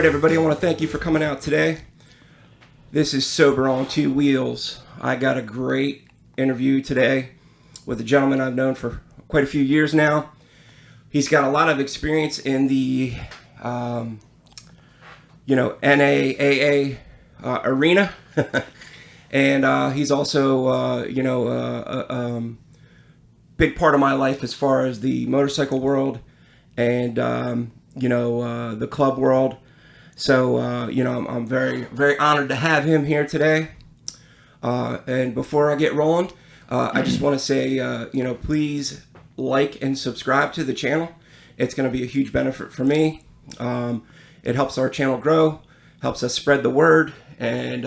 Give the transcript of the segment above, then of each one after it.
right, everybody, I want to thank you for coming out today. This is Sober on Two Wheels. I got a great interview today with a gentleman I've known for quite a few years now. He's got a lot of experience in the, NAAA arena. And he's also, a big part of my life as far as the motorcycle world and, the club world. So, I'm very, very honored to have him here today. And before I get rolling, I just want to say, please like and subscribe to the channel. It's going to be a huge benefit for me. It helps our channel grow, helps us spread the word, and,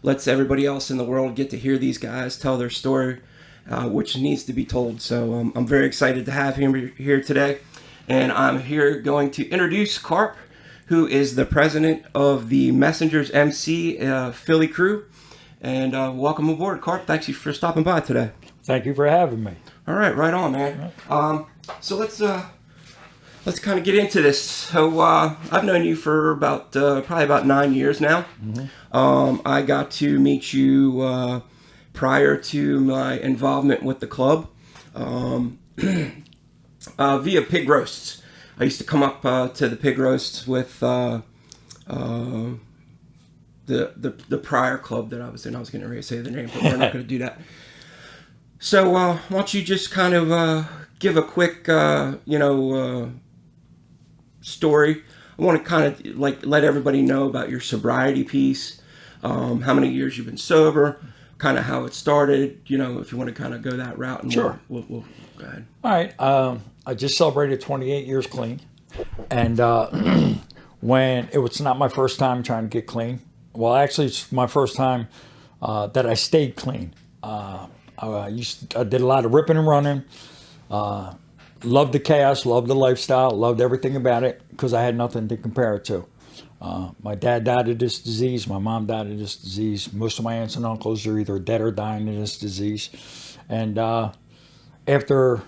lets everybody else in the world get to hear these guys tell their story, which needs to be told. So I'm very excited to have him here today. And I'm here going to introduce Carp, who is the president of the Messengers MC Philly crew. And welcome aboard, Carp. Thanks you for stopping by today. Thank you for having me. All right, right on, man. So let's kind of get into this. So I've known you for probably about 9 years now. Mm-hmm. I got to meet you prior to my involvement with the club via pig roasts. I used to come up to the pig roasts with the prior club that I was in. I was getting ready to say the name, but we're not going to do that. So why don't you just kind of give a quick, story. I want to kind of let everybody know about your sobriety piece, how many years you've been sober, kind of how it started, if you want to kind of go that route. And sure. We'll go ahead. All right. I just celebrated 28 years clean. And when it was not my first time trying to get clean. Well, actually, it's my first time that I stayed clean. I did a lot of ripping and running. Loved the chaos, loved the lifestyle, loved everything about it because I had nothing to compare it to. My dad died of this disease. My mom died of this disease. Most of my aunts and uncles are either dead or dying of this disease. And after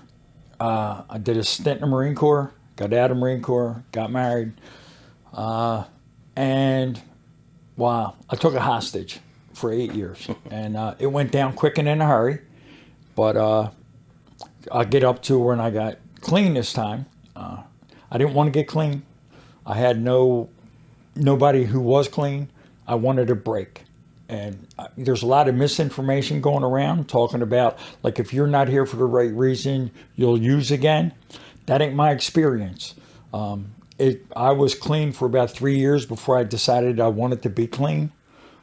I did a stint in the Marine Corps, got out of the Marine Corps, got married, and wow, I took a hostage for 8 years. And it went down quick and in a hurry. But I get up to when I got clean this time. I didn't want to get clean. I had nobody who was clean. I wanted a break. And there's a lot of misinformation going around talking about, like, if you're not here for the right reason, you'll use again. That ain't my experience. I was clean for about 3 years before I decided I wanted to be clean.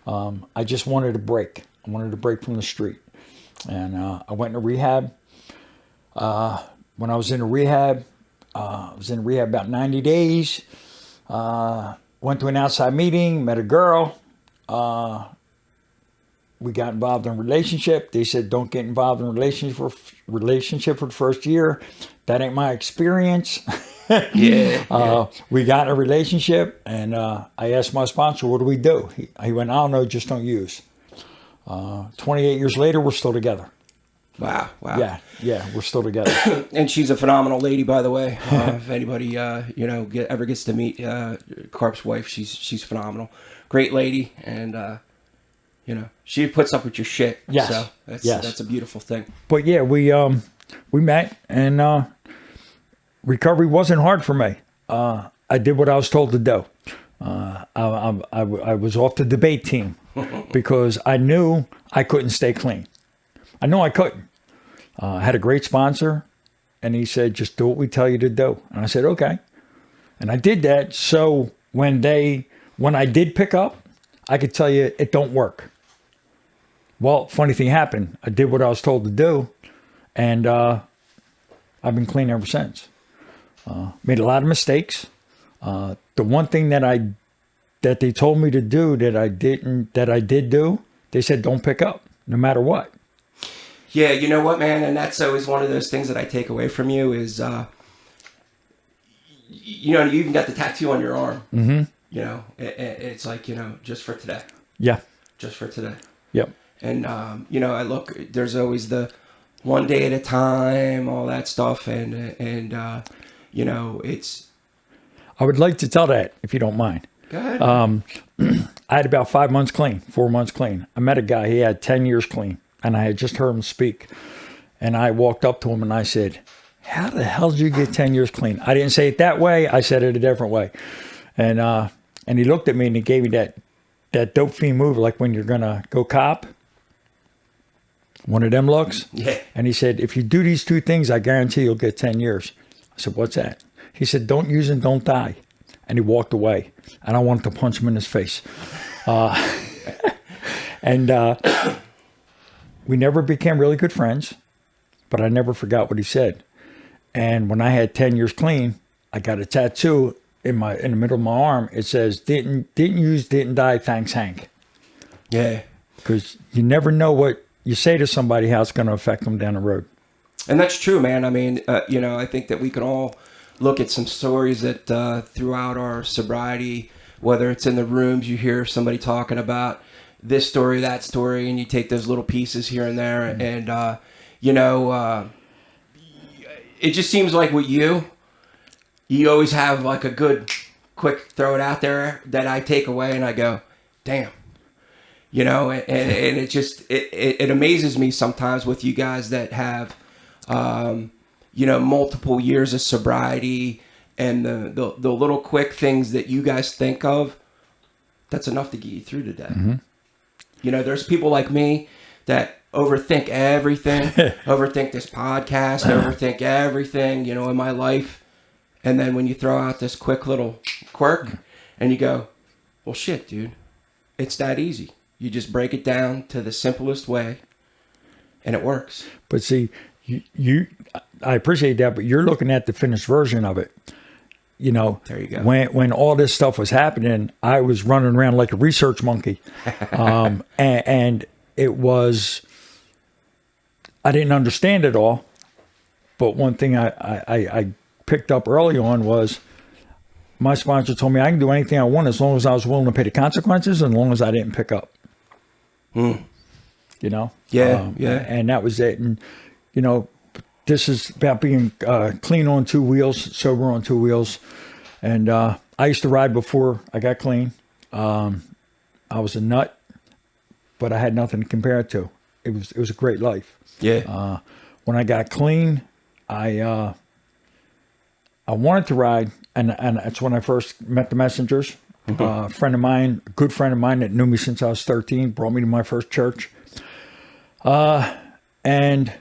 I just wanted a break. I wanted a break from the street. And I went into rehab. When I was in rehab, about 90 days. Went to an outside meeting, met a girl. We got involved in a relationship. They said, don't get involved in a relationship for the first year. That ain't my experience. Yeah. We got in a relationship, and I asked my sponsor, what do we do? He went, I don't know, just don't use. 28 years later, we're still together. Wow. Yeah, we're still together. And she's a phenomenal lady, by the way. If anybody, ever gets to meet Carp's wife, she's phenomenal. Great lady, and, she puts up with your shit. Yes. So that's a beautiful thing. But yeah, we met, and recovery wasn't hard for me. I did what I was told to do. I was off the debate team because I knew I couldn't stay clean. I know I couldn't. I had a great sponsor, and he said, just do what we tell you to do. And I said, okay. And I did that. So when I did pick up, I could tell you it don't work. Well, funny thing happened. I did what I was told to do, and I've been clean ever since. Made a lot of mistakes. The one thing that they told me to do that I did do, they said don't pick up, no matter what. Yeah, you know what, man, and that's always one of those things that I take away from you is, you even got the tattoo on your arm. Mm-hmm. It's like, just for today. Yeah. Just for today. Yep. And, there's always the one day at a time, all that stuff. And it's, I would like to tell that, if you don't mind. Go ahead. I had about 4 months clean. I met a guy, he had 10 years clean, and I had just heard him speak. And I walked up to him and I said, how the hell did you get 10 years clean? I didn't say it that way. I said it a different way. And he looked at me and he gave me that dope fiend move, like when you're going to go cop. One of them looks. Yeah. And he said, if you do these 2 things, I guarantee you'll get 10 years. I said, what's that? He said, don't use and don't die. And he walked away. And I wanted to punch him in his face. We never became really good friends, but I never forgot what he said. And when I had 10 years clean, I got a tattoo in the middle of my arm. It says, didn't use, didn't die, thanks Hank. Yeah. Because you never know what you say to somebody, how it's going to affect them down the road. And that's true, man. I mean, I think that we can all look at some stories that throughout our sobriety, whether it's in the rooms, you hear somebody talking about this story, that story, and you take those little pieces here and there. And, it just seems like with you always have like a good, quick throw it out there that I take away and I go, damn. And it just, it amazes me sometimes with you guys that have, multiple years of sobriety and the little quick things that you guys think of, that's enough to get you through today. Mm-hmm. There's people like me that overthink everything, overthink this podcast, overthink everything, in my life. And then when you throw out this quick little quirk and you go, well, shit, dude, it's that easy. You just break it down to the simplest way and it works. But see, I appreciate that, but you're looking at the finished version of it. There you go. When all this stuff was happening, I was running around like a research monkey. And it was, I didn't understand it all. But one thing I picked up early on was my sponsor told me I can do anything I want as long as I was willing to pay the consequences and as long as I didn't pick up. Mm. Yeah. And that was it. And, this is about being clean on 2 wheels, sober on 2 wheels. And I used to ride before I got clean. I was a nut, but I had nothing to compare it to. It was a great life. Yeah. When I got clean, I wanted to ride, and that's when I first met the Messengers. Mm-hmm. A good friend of mine that knew me since I was 13, brought me to my first church. And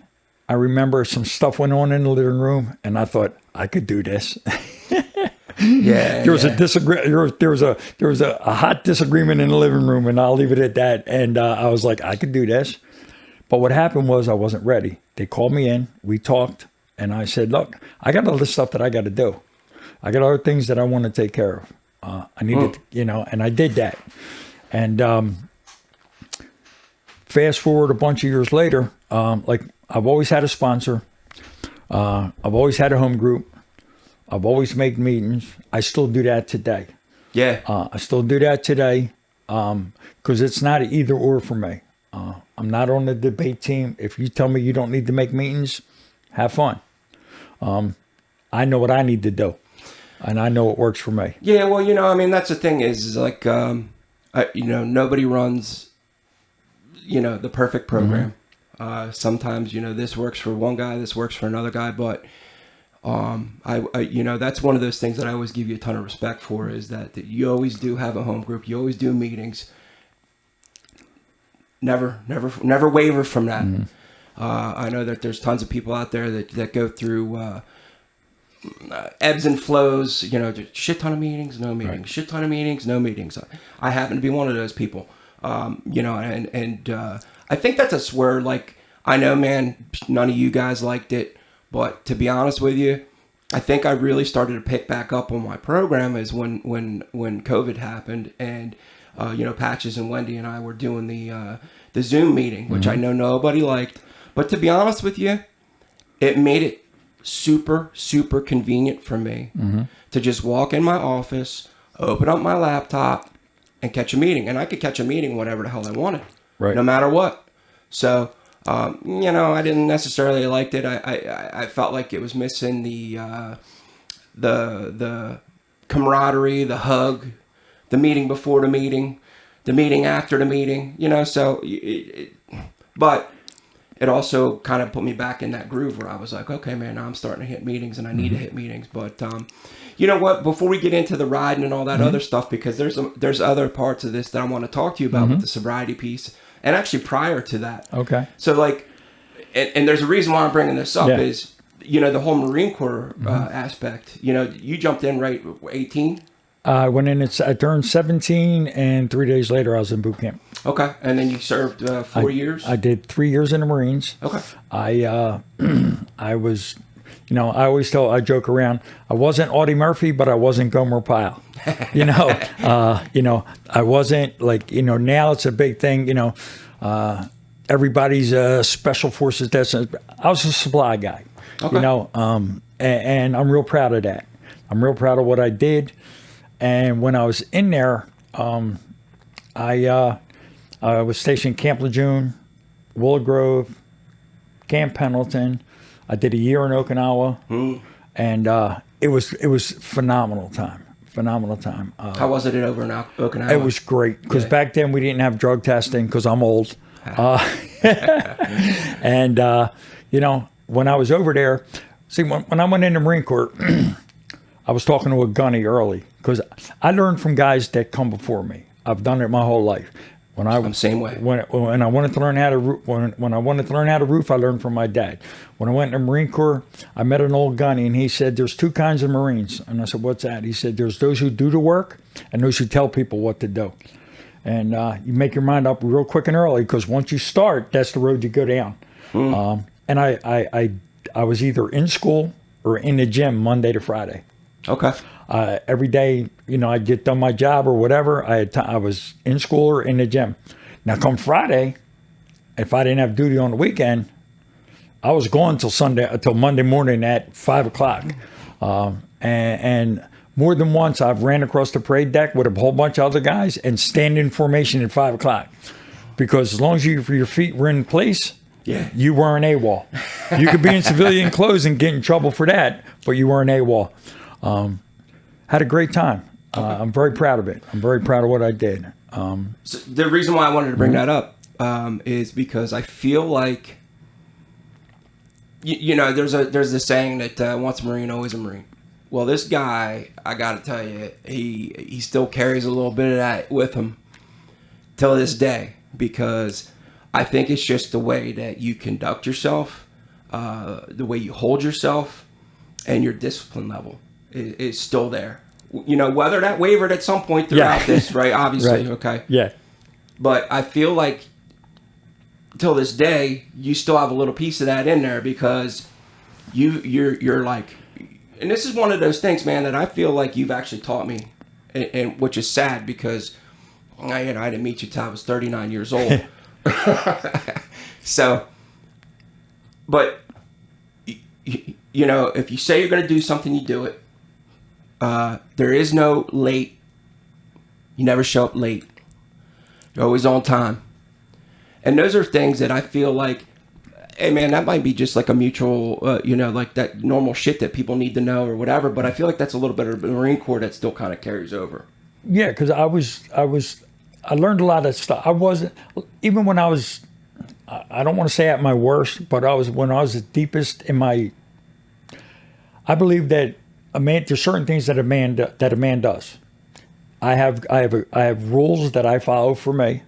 I remember some stuff went on in the living room, and I thought I could do this. There was a hot disagreement in the living room, and I'll leave it at that. And I was like, I could do this. But what happened was I wasn't ready. They called me in, we talked, and I said, look, I got all this stuff that I got to do. I got other things that I want to take care of. I needed, and I did that. And fast forward a bunch of years later, I've always had a sponsor. I've always had a home group. I've always made meetings. I still do that today. Yeah. I still do that today because it's not an either or for me. I'm not on the debate team. If you tell me you don't need to make meetings, have fun. I know what I need to do, and I know what works for me. Yeah, well, that's the thing is like, nobody runs, the perfect program. Mm-hmm. Sometimes, this works for one guy, this works for another guy, but that's one of those things that I always give you a ton of respect for is that you always do have a home group, you always do meetings. Never waver from that. Mm-hmm. I know that there's tons of people out there that go through ebbs and flows, shit ton of meetings, no meetings, right. Shit ton of meetings, no meetings. I happen to be one of those people, and I think that's where, like, I know, man, none of you guys liked it, but to be honest with you, I think I really started to pick back up on my program is when COVID happened, and Patches and Wendy and I were doing the Zoom meeting, which I know nobody liked, but to be honest with you, it made it super, super convenient for me to just walk in my office, open up my laptop, and catch a meeting. And I could catch a meeting whatever the hell I wanted, right? No matter what. So, I didn't necessarily liked it. I felt like it was missing the camaraderie, the hug, the meeting before the meeting after the meeting, so but it also kind of put me back in that groove where I was like, okay, man, now I'm starting to hit meetings and I need to hit meetings. But you know what, before we get into the riding and all that other stuff, because there's other parts of this that I want to talk to you about with the sobriety piece, and actually prior to that. Okay. So like, and there's a reason why I'm bringing this up is, the whole Marine Corps aspect. You jumped in right 18. I went in. I turned 17, and 3 days later, I was in boot camp. Okay, and then you served 4 years. I did 3 years in the Marines. Okay. I was, I joke around. I wasn't Audie Murphy, but I wasn't Gomer Pyle. I wasn't like, now it's a big thing. Everybody's a special forces. I was a supply guy. Okay. And I'm real proud of that. I'm real proud of what I did. And when I was in there, I was stationed Camp Lejeune, Willow Grove, Camp Pendleton. I did a year in Okinawa, and it was phenomenal time. Phenomenal time. How was it over in Okinawa? It was great because back then we didn't have drug testing because I'm old. And when I was over there, when I went in the Marine Corps, I was talking to a gunny early because I learned from guys that come before me. I've done it my whole life. I'm the same way. When I wanted to learn how to when I wanted to learn how to roof, I learned from my dad. When I went in the Marine Corps, I met an old gunny, and he said, "There's two kinds of Marines." And I said, "What's that?" He said, "There's those who do the work, and those who tell people what to do." And you make your mind up real quick and early because once you start, that's the road you go down. And I was either in school or in the gym Monday to Friday. Okay. Every day, I'd get done my job or whatever. I was in school or in the gym. Now, come Friday, if I didn't have duty on the weekend, I was gone till Monday morning at 5:00. And more than once, I've ran across the parade deck with a whole bunch of other guys and stand in formation at 5:00, because as long as your feet were in place, you weren't AWOL. You could be in civilian clothes and get in trouble for that, but you weren't AWOL. Had a great time. I'm very proud of it. I'm very proud of what I did. So the reason why I wanted to bring that up is because I feel like, there's this saying that once a Marine, always a Marine. Well, this guy, I got to tell you, he still carries a little bit of that with him till this day, because I think it's just the way that you conduct yourself, the way you hold yourself, and your discipline level is still there. Whether that wavered at some point throughout this, right? Obviously, right. Okay. Yeah. But I feel like till this day, you still have a little piece of that in there, because you're like, and this is one of those things, man, that I feel like you've actually taught me, and which is sad because I didn't meet you till I was 39 years old. So, but if you say you're going to do something, you do it. There is no late. You never show up late. You're always on time. And those are things that I feel like, hey man, that might be just like a mutual, like that normal shit that people need to know or whatever. But I feel like that's a little bit of the Marine Corps that still kind of carries over. Yeah, because I learned a lot of stuff. I wasn't, even when I was, I don't want to say at my worst, but when I was the deepest in my, I believe that there's certain things that a man does. I have rules that I follow for me,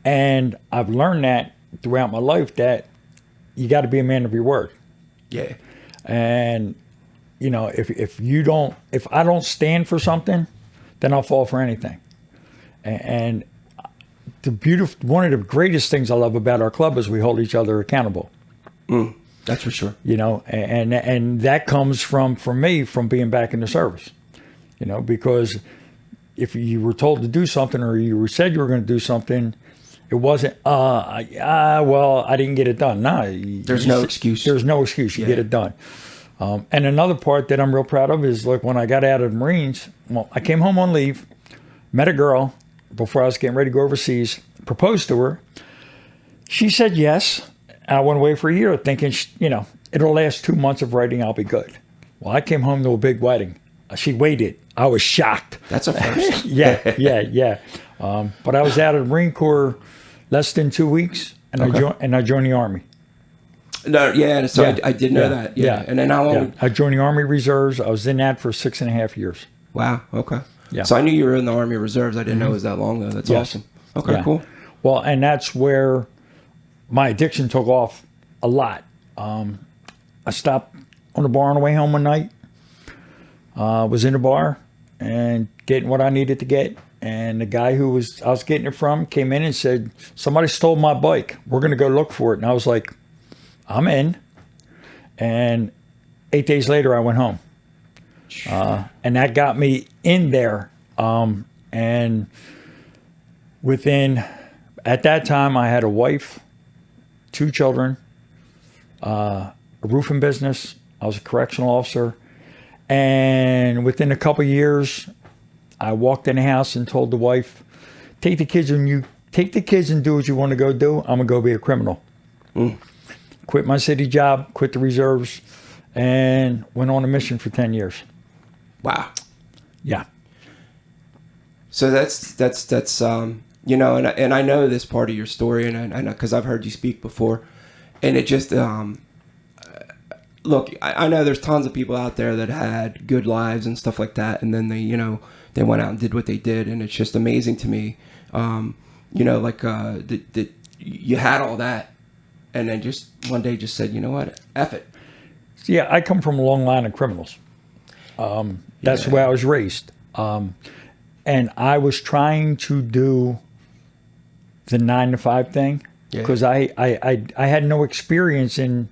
and I've learned that throughout my life that you got to be a man of your word. Yeah. And if I don't stand for something, then I'll fall for anything. And one of the greatest things I love about our club is we hold each other accountable. That's for sure. And that comes from me from being back in the service. Because if you were told to do something or you said you were going to do something, it wasn't, well, I didn't get it done. No, there's no excuse. There's no excuse. You get it done. And another part that I'm real proud of is, like, when I got out of the Marines, I came home on leave, met a girl before I was getting ready to go overseas, proposed to her. She said yes. I went away for a year thinking, it'll last 2 months of writing, I'll be good. Well, I came home to a big wedding. She waited. I was shocked. That's a first. Yeah. But I was out of the Marine Corps less than 2 weeks, and I joined the Army. No, yeah. So I did know that. Yeah. And then how long? Yeah. I joined the Army Reserves. I was in that for 6.5 years. Wow. Okay. Yeah. So I knew you were in the Army Reserves. I didn't know it was that long ago. That's awesome. Okay. Cool. Well, and that's where my addiction took off a lot. I stopped on the bar on the way home one night. Was in the bar and getting what I needed to get. And the guy I was getting it from came in and said, somebody stole my bike. We're going to go look for it. And I was like, I'm in. And 8 days later, I went home. And that got me in there. And at that time, I had a wife, 2 children, a roofing business. I was a correctional officer. And within a couple of years, I walked in the house and told the wife, take the kids and do what you want to go do. I'm going to go be a criminal. Quit my city job, quit the reserves, and went on a mission for 10 years. Wow. Yeah. So that's you know, and I know this part of your story, and I know because I've heard you speak before, and it just look, I know there's tons of people out there that had good lives and stuff like that, and then they went out and did what they did, and it's just amazing to me, like that you had all that, and then just one day just said, you know what, F it. Yeah, I come from a long line of criminals. That's the way I was raised, and I was trying to do the 9-to-5 thing because I had no experience in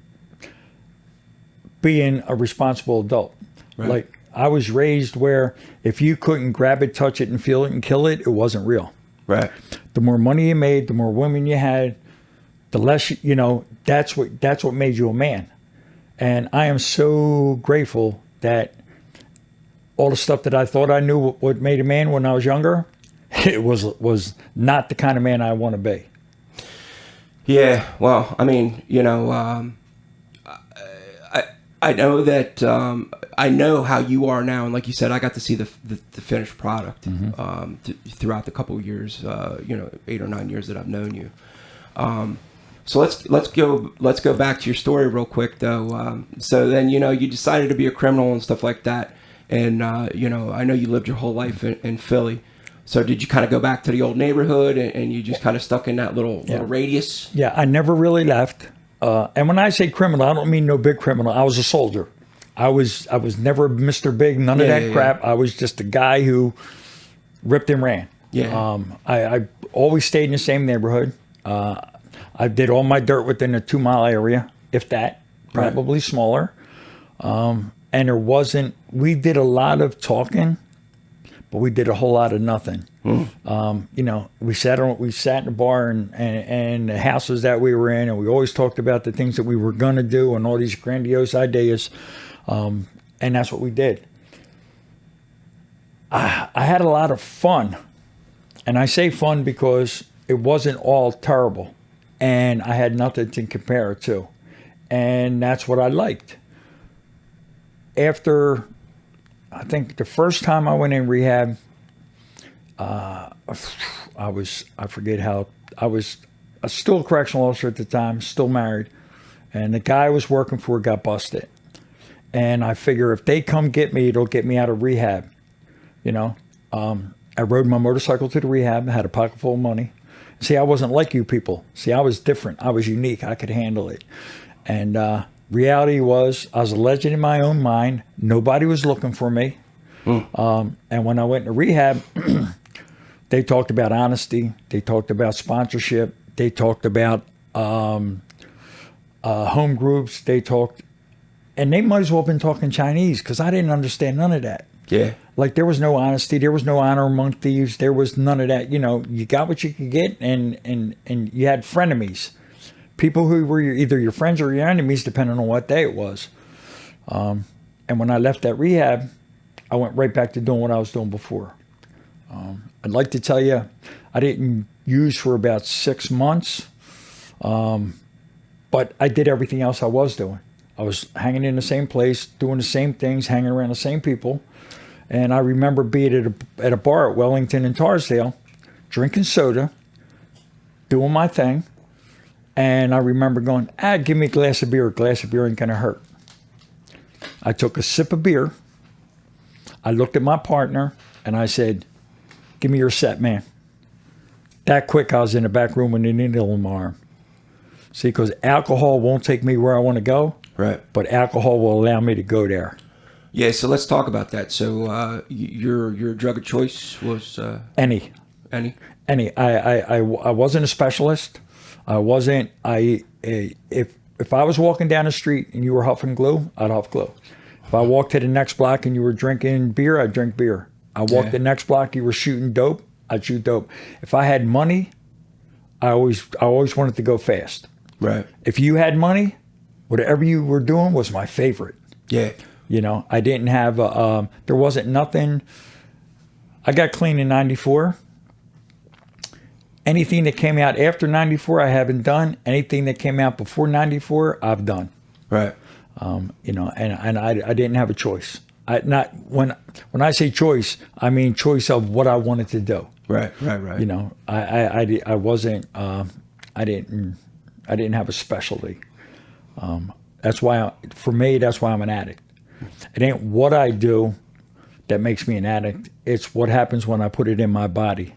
being a responsible adult. Right. Like I was raised where if you couldn't grab it, touch it, and feel it and kill it, it wasn't real. Right. The more money you made, the more women you had, the less that's what made you a man. And I am so grateful that all the stuff that I thought I knew what made a man when I was younger, it was not the kind of man I want to be. Yeah. Well, I mean, I know that I know how you are now, and like you said, I got to see the finished product throughout the couple of years, 8 or 9 years that I've known you. So let's go back to your story real quick, though. So then you decided to be a criminal and stuff like that, and I know you lived your whole life in Philly. So did you kind of go back to the old neighborhood and you just kind of stuck in that little radius? Yeah, I never really left. And when I say criminal, I don't mean no big criminal. I was a soldier. I was never Mr. Big, none of that crap. I was just a guy who ripped and ran. Yeah. I always stayed in the same neighborhood. I did all my dirt within a 2-mile area, if that, probably smaller. And we did a lot of talking, but we did a whole lot of nothing. We sat in the bar and the houses that we were in, and we always talked about the things that we were going to do and all these grandiose ideas. And that's what we did. I had a lot of fun. And I say fun because it wasn't all terrible. And I had nothing to compare it to. And that's what I liked. After, I think the first time I went in rehab, I was still a correctional officer at the time, still married. And the guy I was working for got busted. And I figure if they come get me, it'll get me out of rehab. I rode my motorcycle to the rehab, had a pocket full of money. See, I wasn't like you people. See, I was different. I was unique. I could handle it. And reality was I was a legend in my own mind. Nobody was looking for me. And when I went to rehab, they talked about honesty. They talked about sponsorship. They talked about home groups. And they might as well have been talking Chinese because I didn't understand none of that. Yeah. Like there was no honesty, there was no honor among thieves, there was none of that. You got what you could get, and you had frenemies, people who were either your friends or your enemies, depending on what day it was. And when I left that rehab, I went right back to doing what I was doing before. I'd like to tell you, I didn't use for about 6 months, but I did everything else I was doing. I was hanging in the same place, doing the same things, hanging around the same people. And I remember being at a bar at Wellington and Tarsdale, drinking soda, doing my thing. And I remember going, give me a glass of beer. A glass of beer ain't going to hurt. I took a sip of beer. I looked at my partner and I said, give me your set, man. That quick, I was in the back room with a needle in my arm. See, because alcohol won't take me where I want to go. Right. But alcohol will allow me to go there. Yeah, so let's talk about that. So your drug of choice was Any. I wasn't a specialist. I wasn't. If I was walking down the street and you were huffing glue, I'd huff glue. If I walked to the next block and you were drinking beer, I'd drink beer. I walked the next block, you were shooting dope, I'd shoot dope. If I had money, I always wanted to go fast. Right. If you had money, whatever you were doing was my favorite. Yeah. You know, I didn't have, there wasn't nothing. I got clean in 94. Anything that came out after 94, I haven't done. Anything that came out before 94, I've done. Right. You know, and I didn't have a choice. When I say choice, I mean choice of what I wanted to do. Right. You know, I wasn't, I didn't have a specialty. That's why, for me, that's why I'm an addict. It ain't what I do that makes me an addict. It's what happens when I put it in my body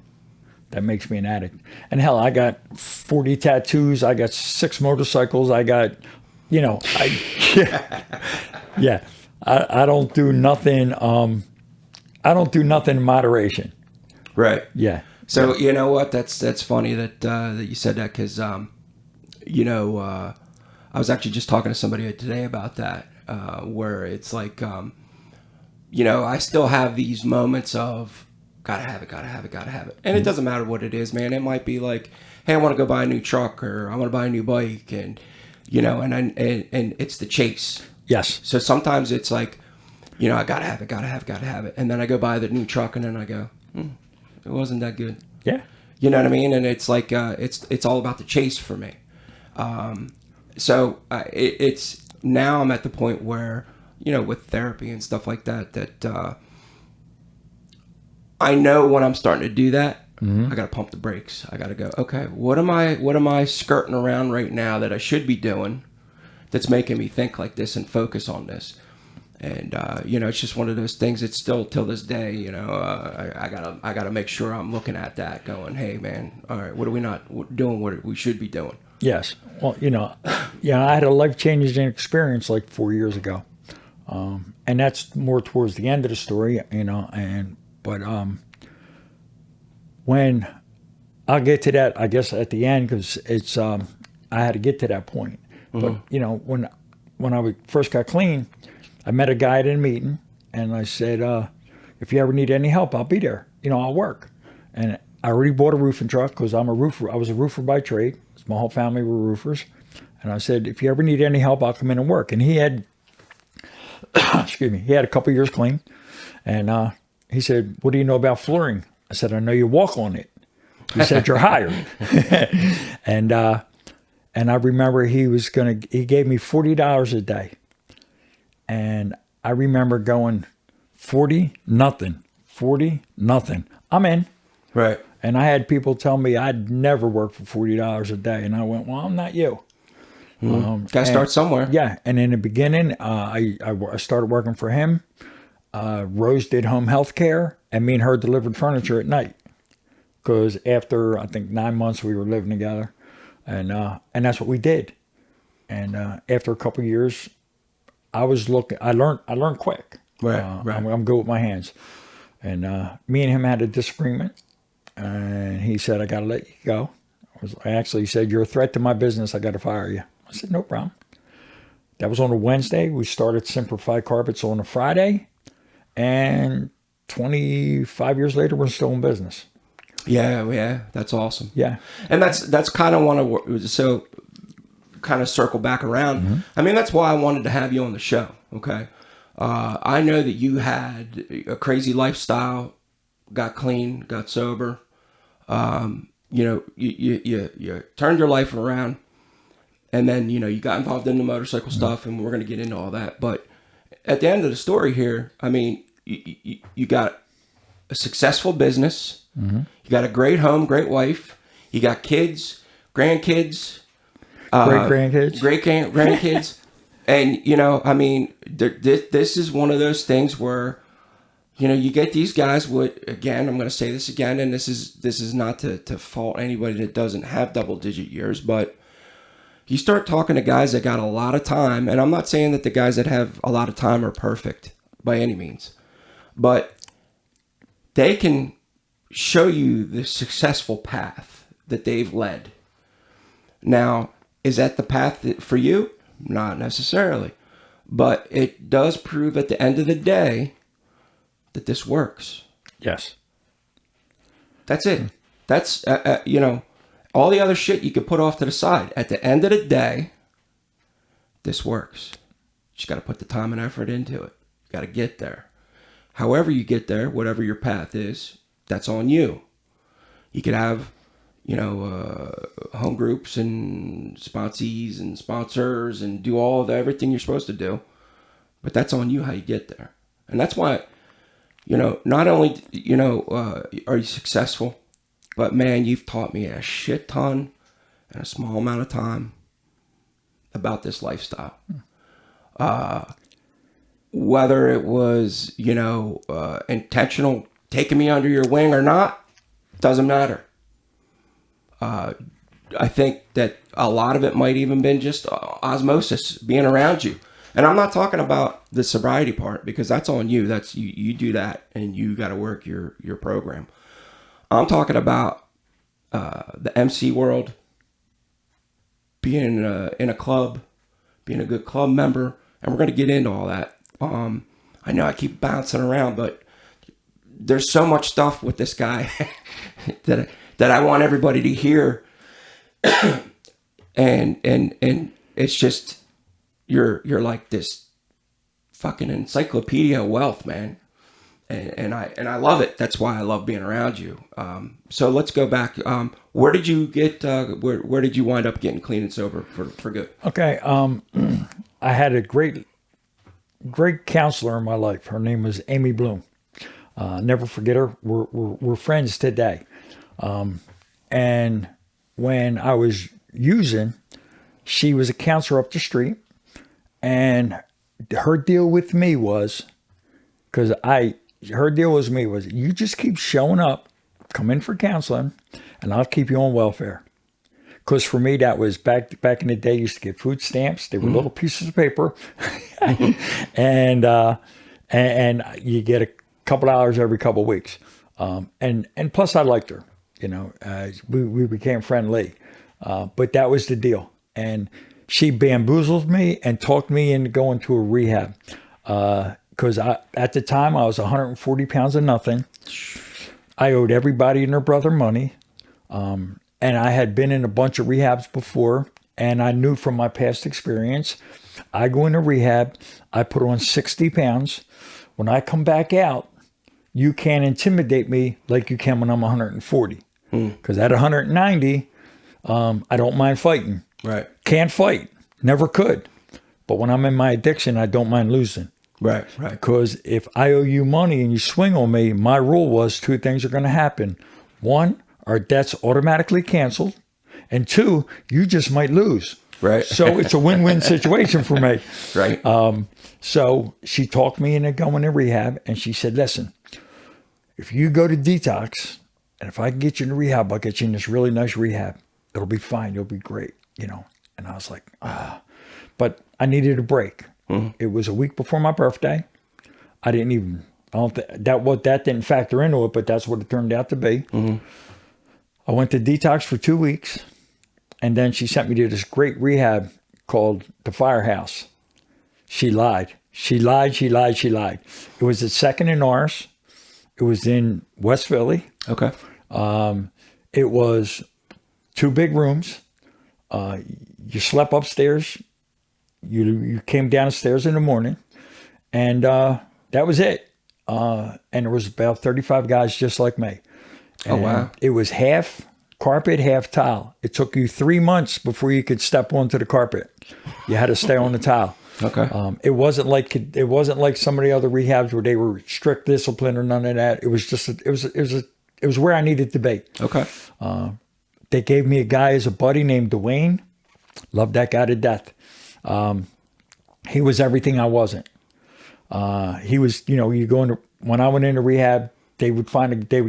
that makes me an addict. And hell, I got 40 tattoos. I got 6 motorcycles. I got, you know, yeah. I don't do nothing. I don't do nothing in moderation. Right. Yeah. So you know what? That's funny that that you said that because you know I was actually just talking to somebody today about that where it's like you know I still have these moments of gotta have it, and it doesn't matter what it is, man. It might be like, hey, I want to go buy a new truck or I want to buy a new bike, and you know, and it's the chase. Yes. So sometimes it's like, you know, I gotta have it, and then I go buy the new truck, and then I go, it wasn't that good. Yeah. You know what I mean? And it's like it's all about the chase for me. So it's now I'm at the point where, you know, with therapy and stuff like that I know when I'm starting to do that, I gotta pump the brakes. I gotta go, okay, what am I skirting around right now that I should be doing that's making me think like this and focus on this? And you know, it's just one of those things. It's still till this day, you know, I gotta make sure I'm looking at that, going, hey man, all right, what are we not doing? What we should be doing? Yes. Well, you know, I had a life-changing experience like 4 years ago, and that's more towards the end of the story, you know. But when I'll get to that, I guess at the end, because it's I had to get to that point. But you know, when I first got clean, I met a guy at a meeting, and I said, if you ever need any help, I'll be there. You know, I'll work. And I already bought a roofing truck because I'm a roofer. I was a roofer by trade. My whole family were roofers. And I said, if you ever need any help, I'll come in and work. And he had, excuse me, he had a couple years clean. And he said, what do you know about flooring? I said, I know you walk on it. He said, you're hired. And I remember he gave me $40 a day. And I remember going, 40, nothing. I'm in. Right. And I had people tell me I'd never work for $40 a day. And I went, well, I'm not you. Gotta start somewhere. Yeah. And in the beginning, I started working for him. Rose did home health care, and me and her delivered furniture at night. Because after, I think, 9 months, we were living together. And that's what we did. And after a couple of years, I learned quick. Right. I'm good with my hands. And me and him had a disagreement. And he said, I got to let you go. He said, you're a threat to my business. I got to fire you. I said, no problem. That was on a Wednesday. We started Simplified Carpets on a Friday. And 25 years later, we're still in business. Yeah. That's awesome. Yeah. And that's kind of one of, so kind of circle back around. I mean, that's why I wanted to have you on the show. Okay. I know that you had a crazy lifestyle, got clean, got sober. You know, you turned your life around, And then, you got involved in the motorcycle stuff, and we're going to get into all that. But at the end of the story here, I mean, you got a successful business. You got a great home, great wife. You got kids, grandkids. Great-grandkids. And, I mean, this is one of those things where, you get these guys again, I'm going to say this again, and this is not to fault anybody that doesn't have double-digit years, but you start talking to guys that got a lot of time, and I'm not saying that the guys that have a lot of time are perfect by any means, but they can show you the successful path that they've led. Now, is that the path for you? Not necessarily, but it does prove at the end of the day that this works. Yes. That's it. That's, all the other shit you could put off to the side. At the end of the day, this works. You just got to put the time and effort into it. You got to get there. However you get there, whatever your path is, that's on you. You could have, home groups and sponsees and sponsors and do everything you're supposed to do. But that's on you how you get there. And that's why, not only, are you successful, but man, you've taught me a shit ton in a small amount of time about this lifestyle. Whether it was, intentional taking me under your wing or not, doesn't matter. I think that a lot of it might even been just osmosis, being around you. And I'm not talking about the sobriety part, because that's on you. That's you do that, and you got to work your program. I'm talking about the MC world, being in a club, being a good club member, and we're going to get into all that. I know I keep bouncing around, but there's so much stuff with this guy that I want everybody to hear, and it's just you're like this fucking encyclopedia of wealth, man. And I love it. That's why I love being around you. So let's go back. Where did you get? Where did you wind up getting clean and sober for good? Okay. I had a great counselor in my life. Her name was Amy Bloom. Never forget her. We're friends today. And when I was using, she was a counselor up the street, and her deal with me was, her deal with me was, you just keep showing up, come in for counseling, and I'll keep you on welfare. Because for me, that was back in the day, you used to get food stamps. They were little pieces of paper, and you get a couple hours every couple of weeks. And plus I liked her, we became friendly, but that was the deal. And she bamboozled me and talked me into going to a rehab. Cause at the time I was 140 pounds of nothing. I owed everybody and their brother money. And I had been in a bunch of rehabs before, and I knew from my past experience, I go into rehab, I put on 60 pounds. When I come back out, you can't intimidate me like you can when I'm 140. Because at 190, I don't mind fighting. Right. Can't fight. Never could. But when I'm in my addiction, I don't mind losing. Right. Because if I owe you money and you swing on me, my rule was 2 things are going to happen. 1, our debt's automatically canceled. And 2, you just might lose. Right. So it's a win-win situation for me. Right. So she talked me into going to rehab, and she said, listen, if you go to detox, and if I can get you in rehab, I'll get you in this really nice rehab. It'll be fine. You'll be great. And I was like, but I needed a break. Mm-hmm. It was a week before my birthday. I don't think that didn't factor into it, but that's what it turned out to be. Mm-hmm. I went to detox for 2 weeks, and then she sent me to this great rehab called the Firehouse. She lied. She lied. It was at 2nd and Norris. It was in West Philly. Okay. It was 2 big rooms. You slept upstairs. You came down the stairs in the morning, and that was it. And there was about 35 guys just like me. And oh, wow. It was half carpet, half tile. It took you 3 months before you could step onto the carpet. You had to stay on the tile. Okay. It wasn't like some of the other rehabs where they were strict discipline or none of that. It was just it was where I needed to be. Okay. They gave me a guy as a buddy named Dwayne. Loved that guy to death. He was everything I wasn't. He was, you go into, when I went into rehab, they would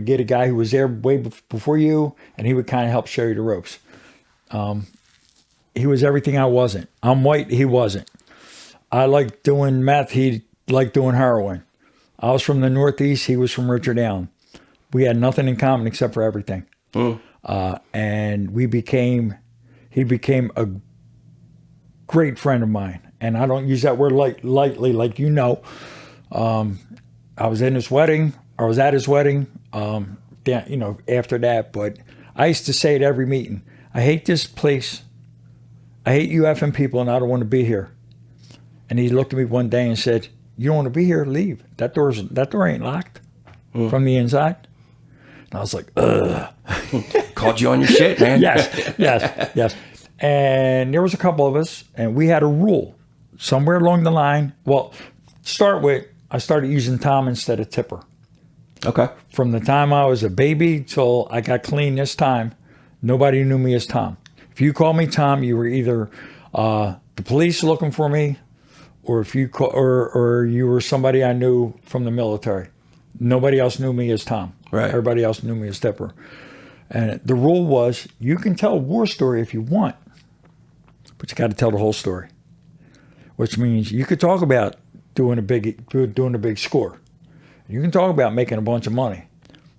get a guy who was there way before you, and he would kind of help show you the ropes. He was everything I wasn't. I'm white, he wasn't. I liked doing meth, he liked doing heroin. I was from the Northeast, he was from Richard Allen. We had nothing in common except for everything. And he became a great friend of mine. And I don't use that word lightly, like I was in his wedding, I was at his wedding, after that. But I used to say at every meeting, I hate this place. I hate you effing people, and I don't want to be here. And he looked at me one day and said, you don't want to be here? Leave. That door ain't locked from the inside. And I was like, ugh. Called you on your shit, man. Yes. And there was a couple of us, and we had a rule somewhere along the line. Well, start with, I started using Tom instead of Tipper. Okay. From the time I was a baby till I got clean this time, nobody knew me as Tom. If you called me Tom, you were either the police looking for me, or if you or you were somebody I knew from the military. Nobody else knew me as Tom. Right. Everybody else knew me as Tipper. And the rule was, you can tell a war story if you want, but you got to tell the whole story. Which means you could talk about doing a big score. You can talk about making a bunch of money,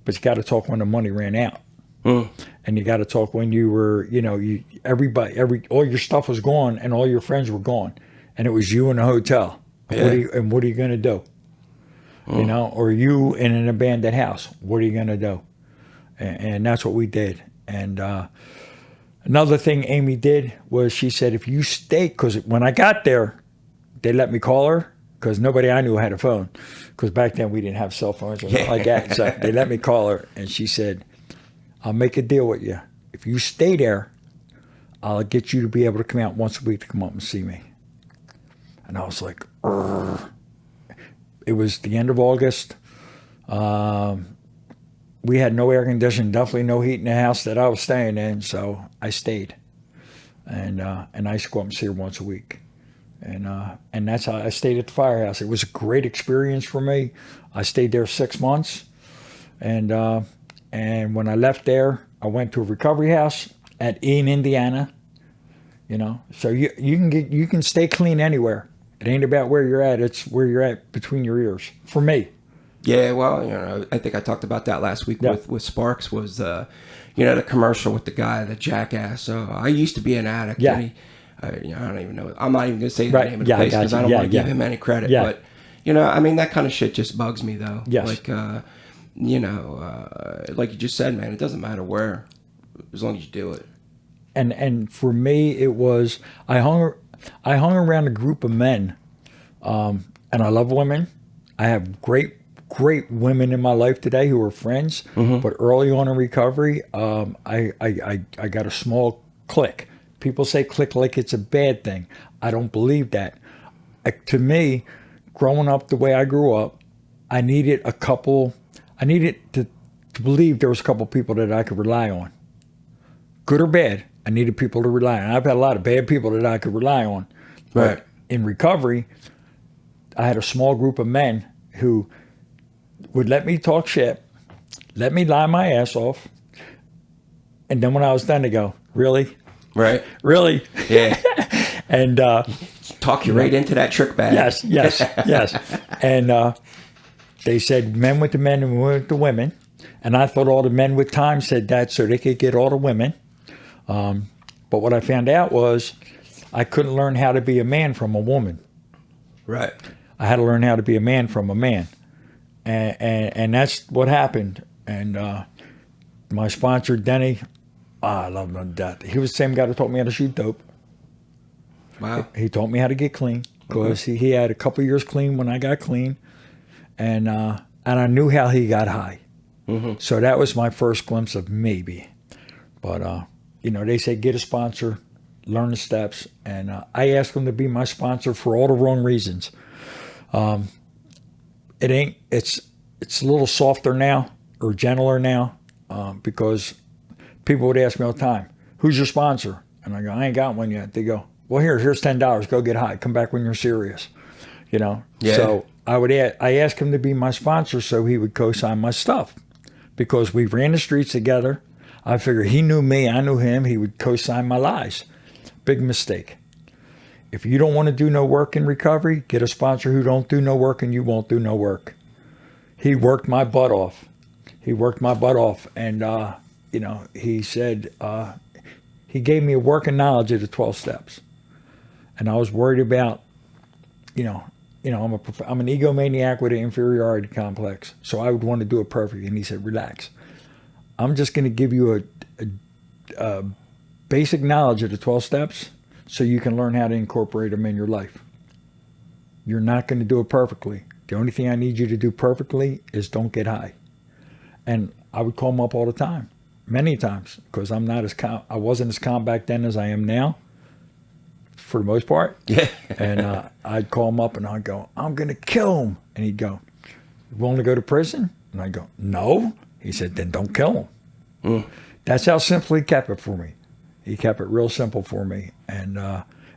but you got to talk when the money ran out. And you got to talk when you were, all your stuff was gone and all your friends were gone, and it was you in a hotel. Yeah. What are you going to do? Or you in an abandoned house. What are you going to do? And that's what we did. And another thing Amy did was she said, if you stay, because when I got there, they let me call her, because nobody I knew had a phone, because back then we didn't have cell phones or nothing like that. So they let me call her, and she said, I'll make a deal with you. If you stay there, I'll get you to be able to come out once a week to come up and see me. And I was like, Urgh. It was the end of August. We had no air conditioning, definitely no heat in the house that I was staying in, so I stayed. And I used to go up and see her once a week. And that's how I stayed at the firehouse. It was a great experience for me. I stayed there 6 months. And when I left there, I went to a recovery house at Ean, Indiana. So you can stay clean anywhere. It ain't about where you're at. It's where you're at between your ears. For me. Yeah, well, I think I talked about that last week with Sparks, was the commercial with the guy, the jackass. So I used to be an addict. Yeah. And I don't even know. I'm not even going to say the name of the place because I don't want to give him any credit. Yeah. But, that kind of shit just bugs me, though. Yes. Like, like you just said, man, it doesn't matter where, as long as you do it. And for me, it was, I hung around a group of men, and I love women. I have great women in my life today who are friends. But early on in recovery, I got a small clique. People say clique like it's a bad thing. I don't believe that. To me, growing up the way I grew up, I needed to believe there was a couple people that I could rely on. Good or bad, I needed people to rely on. I've had a lot of bad people that I could rely on. Right. But in recovery, I had a small group of men who would let me talk shit, let me lie my ass off, and then when I was done, they go, really? Right. Really? Yeah. And talk you right into that trick bag. Yes. And they said men with the men and women with the women. And I thought all the men with time said that so they could get all the women. But what I found out was I couldn't learn how to be a man from a woman. Right. I had to learn how to be a man from a man. And that's what happened. And my sponsor, Denny, I love him to death. He was the same guy that taught me how to shoot dope. Wow. He taught me how to get clean, because he had a couple years clean when I got clean. And I knew how he got high. So that was my first glimpse of maybe But they say get a sponsor, learn the steps, and I asked him to be my sponsor for all the wrong reasons. It's a little softer now or gentler now because people would ask me all the time, "Who's your sponsor?" And I go, "I ain't got one yet." They go, "Well, here's $10. Go get high. Come back when you're serious." Yeah. So I asked him to be my sponsor so he would co-sign my stuff because we ran the streets together. I figured he knew me, I knew him. He would co-sign my lies. Big mistake. If you don't want to do no work in recovery, get a sponsor who don't do no work, and you won't do no work. He worked my butt off. And he said he gave me a working knowledge of the 12 steps, and I was worried about, I'm an egomaniac with an inferiority complex, so I would want to do it perfect. And he said, "Relax. I'm just going to give you a basic knowledge of the 12 steps so you can learn how to incorporate them in your life. You're not going to do it perfectly. The only thing I need you to do perfectly is don't get high." And I would call him up all the time, many times, because I wasn't as calm back then as I am now, for the most part. Yeah. And I'd call him up and I'd go, "I'm going to kill him." And he'd go, "You willing to go to prison?" And I'd go, "No." He said, "Then don't kill him." That's how simple he kept it for me. He kept it real simple for me. And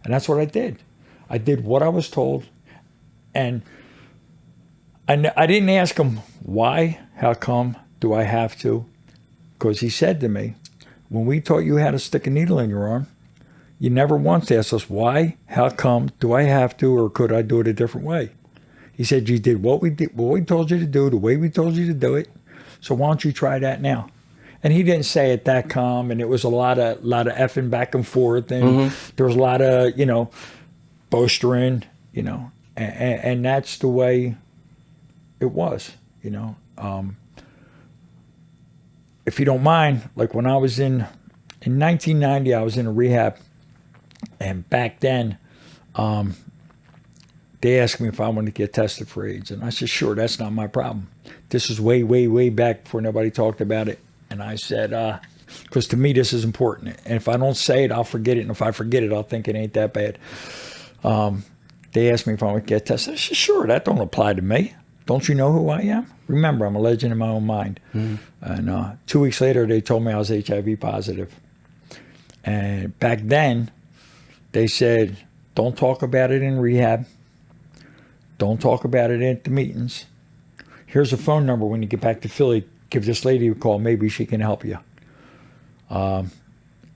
that's what I did. I did what I was told. And I didn't ask him why, how come, do I have to? Because he said to me, "When we taught you how to stick a needle in your arm, you never once asked us why, how come, do I have to, or could I do it a different way?" He said, "You did what we told you to do, the way we told you to do it. So why don't you try that now?" And he didn't say it that calm, and it was a lot of effing back and forth, and there was a lot of boastering, and that's the way it was, If you don't mind, like when I was in 1990, I was in a rehab, and back then, they asked me if I wanted to get tested for AIDS, and I said, "Sure, that's not my problem." This is way, way, way back before nobody talked about it. And I said, because to me this is important. And if I don't say it, I'll forget it. And if I forget it, I'll think it ain't that bad. They asked me if I would get tested. I said, "Sure, that don't apply to me. Don't you know who I am? Remember, I'm a legend in my own mind." And 2 weeks later, they told me I was HIV positive. And back then, they said, "Don't talk about it in rehab. Don't talk about it at the meetings. Here's a phone number when you get back to Philly. Give this lady a call. Maybe she can help you."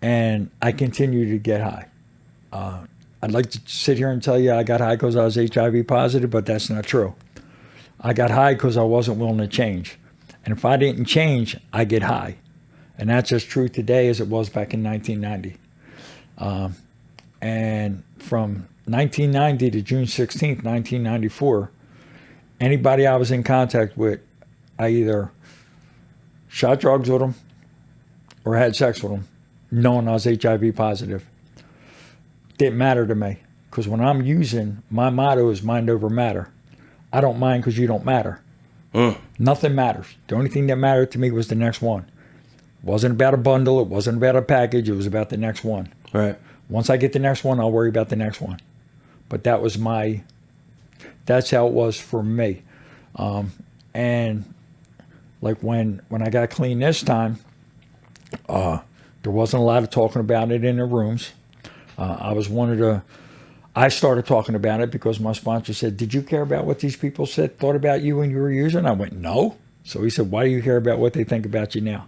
And I continued to get high. I'd like to sit here and tell you I got high because I was HIV positive, but that's not true. I got high because I wasn't willing to change. And if I didn't change, I get high. And that's as true today as it was back in 1990. And from 1990 to June 16th, 1994, anybody I was in contact with, I either shot drugs with them or had sex with them, knowing I was HIV positive. Didn't matter to me, because when I'm using, my motto is mind over matter. I don't mind because you don't matter. Nothing matters. The only thing that mattered to me was the next one. It wasn't about a bundle. It wasn't about a package. It was about the next one. Right. Once I get the next one, I'll worry about the next one. But that's how it was for me. And like when I got clean this time, there wasn't a lot of talking about it in the rooms. I started talking about it because my sponsor said, "Did you care about what these people thought about you when you were using?" I went, "No." So he said, "Why do you care about what they think about you now?"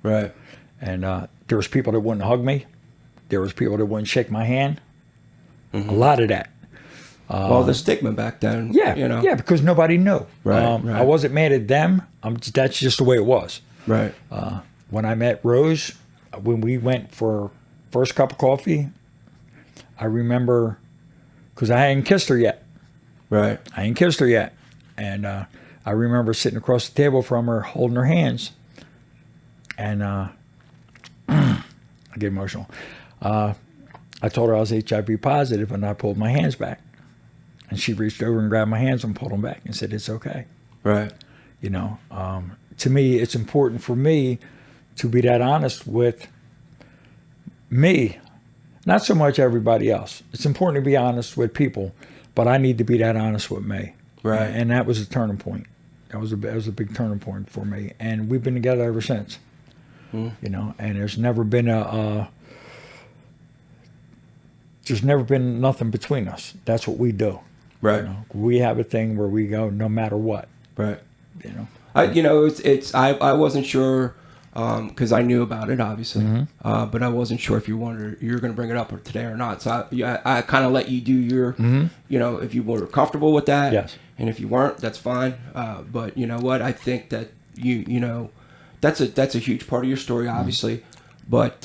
Right. And there was people that wouldn't hug me. There was people that wouldn't shake my hand. A lot of that. Well, the stigma back then. Yeah, because nobody knew. Right. I wasn't mad at them. That's just the way it was. Right. When I met Rose, when we went for first cup of coffee, I remember, because I hadn't kissed her yet. Right. I ain't kissed her yet. And I remember sitting across the table from her, holding her hands. And I get emotional. I told her I was HIV positive, and I pulled my hands back. And she reached over and grabbed my hands and pulled them back and said, "It's okay." Right. To me, it's important for me to be that honest with me, not so much everybody else. It's important to be honest with people, but I need to be that honest with me. Right. And that was a turning point. That was a big turning point for me, and we've been together ever since. You know, and there's never been nothing between us. That's what we do. Right. You know? We have a thing where we go no matter what. Right. You know. I wasn't sure because I knew about it obviously, but I wasn't sure if you were going to bring it up today or not. So I kind of let you do your, you know, if you were comfortable with that. Yes. And if you weren't, that's fine. But you know what? I think that you know, that's a huge part of your story, obviously. But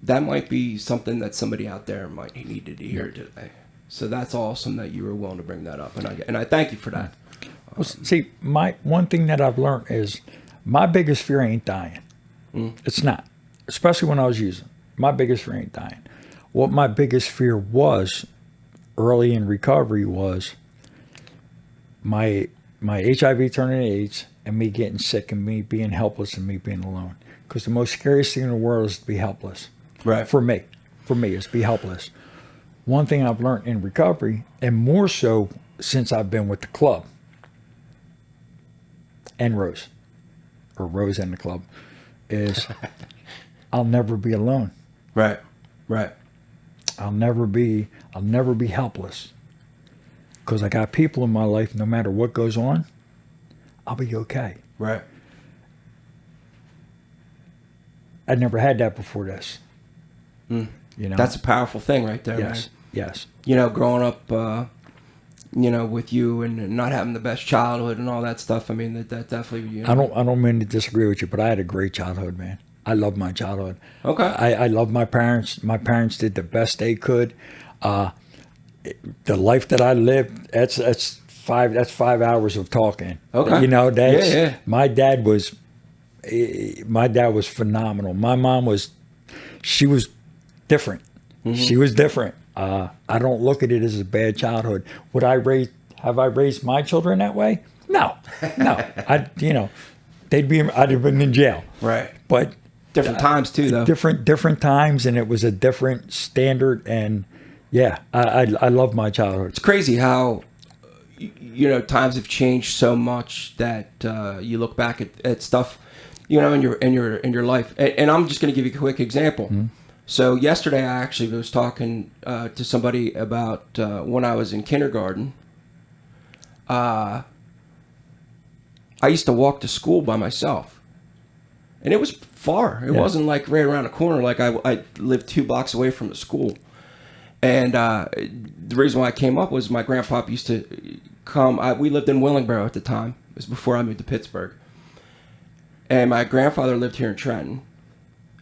that might be something that somebody out there might need to hear today. So that's awesome that you were willing to bring that up, and I thank you for that. Well, see, my one thing that I've learned is my biggest fear ain't dying. It's not, especially when I was using. My biggest fear ain't dying. What my biggest fear was early in recovery was my HIV turning AIDS and me getting sick and me being helpless and me being alone. Because the most scariest thing in the world is to be helpless. Right. For me, is be helpless. One thing I've learned in recovery, and more so since I've been with the club and Rose and the club, is I'll never be alone. Right. Right. I'll never be helpless. Because I got people in my life, no matter what goes on, I'll be okay. Right. I never had that before this. You know, that's a powerful thing right there. Yes. Man. Yes. You know, growing up, you know, with you and not having the best childhood and all that stuff. I mean, that definitely. You know. I don't mean to disagree with you, but I had a great childhood, man. I love my childhood. Okay. I love my parents. My parents did the best they could. The life that I lived, that's 5 hours of talking. Okay. You know, yeah. My dad was phenomenal. My mom she was different. She was different. I don't look at it as a bad childhood. Have I raised my children that way? No. I'd have been in jail. Right. But different times too, though. Different times, and it was a different standard. And yeah, I love my childhood. It's crazy how, you know, times have changed so much that you look back at stuff, you know, in your life. And I'm just going to give you a quick example. So yesterday I actually was talking to somebody about when I was in kindergarten. I used to walk to school by myself. And it was far. It wasn't like right around the corner. Like I lived 2 blocks away from the school. And the reason why I came up was my grandpa used to come. We lived in Willingboro at the time. It was before I moved to Pittsburgh. And my grandfather lived here in Trenton.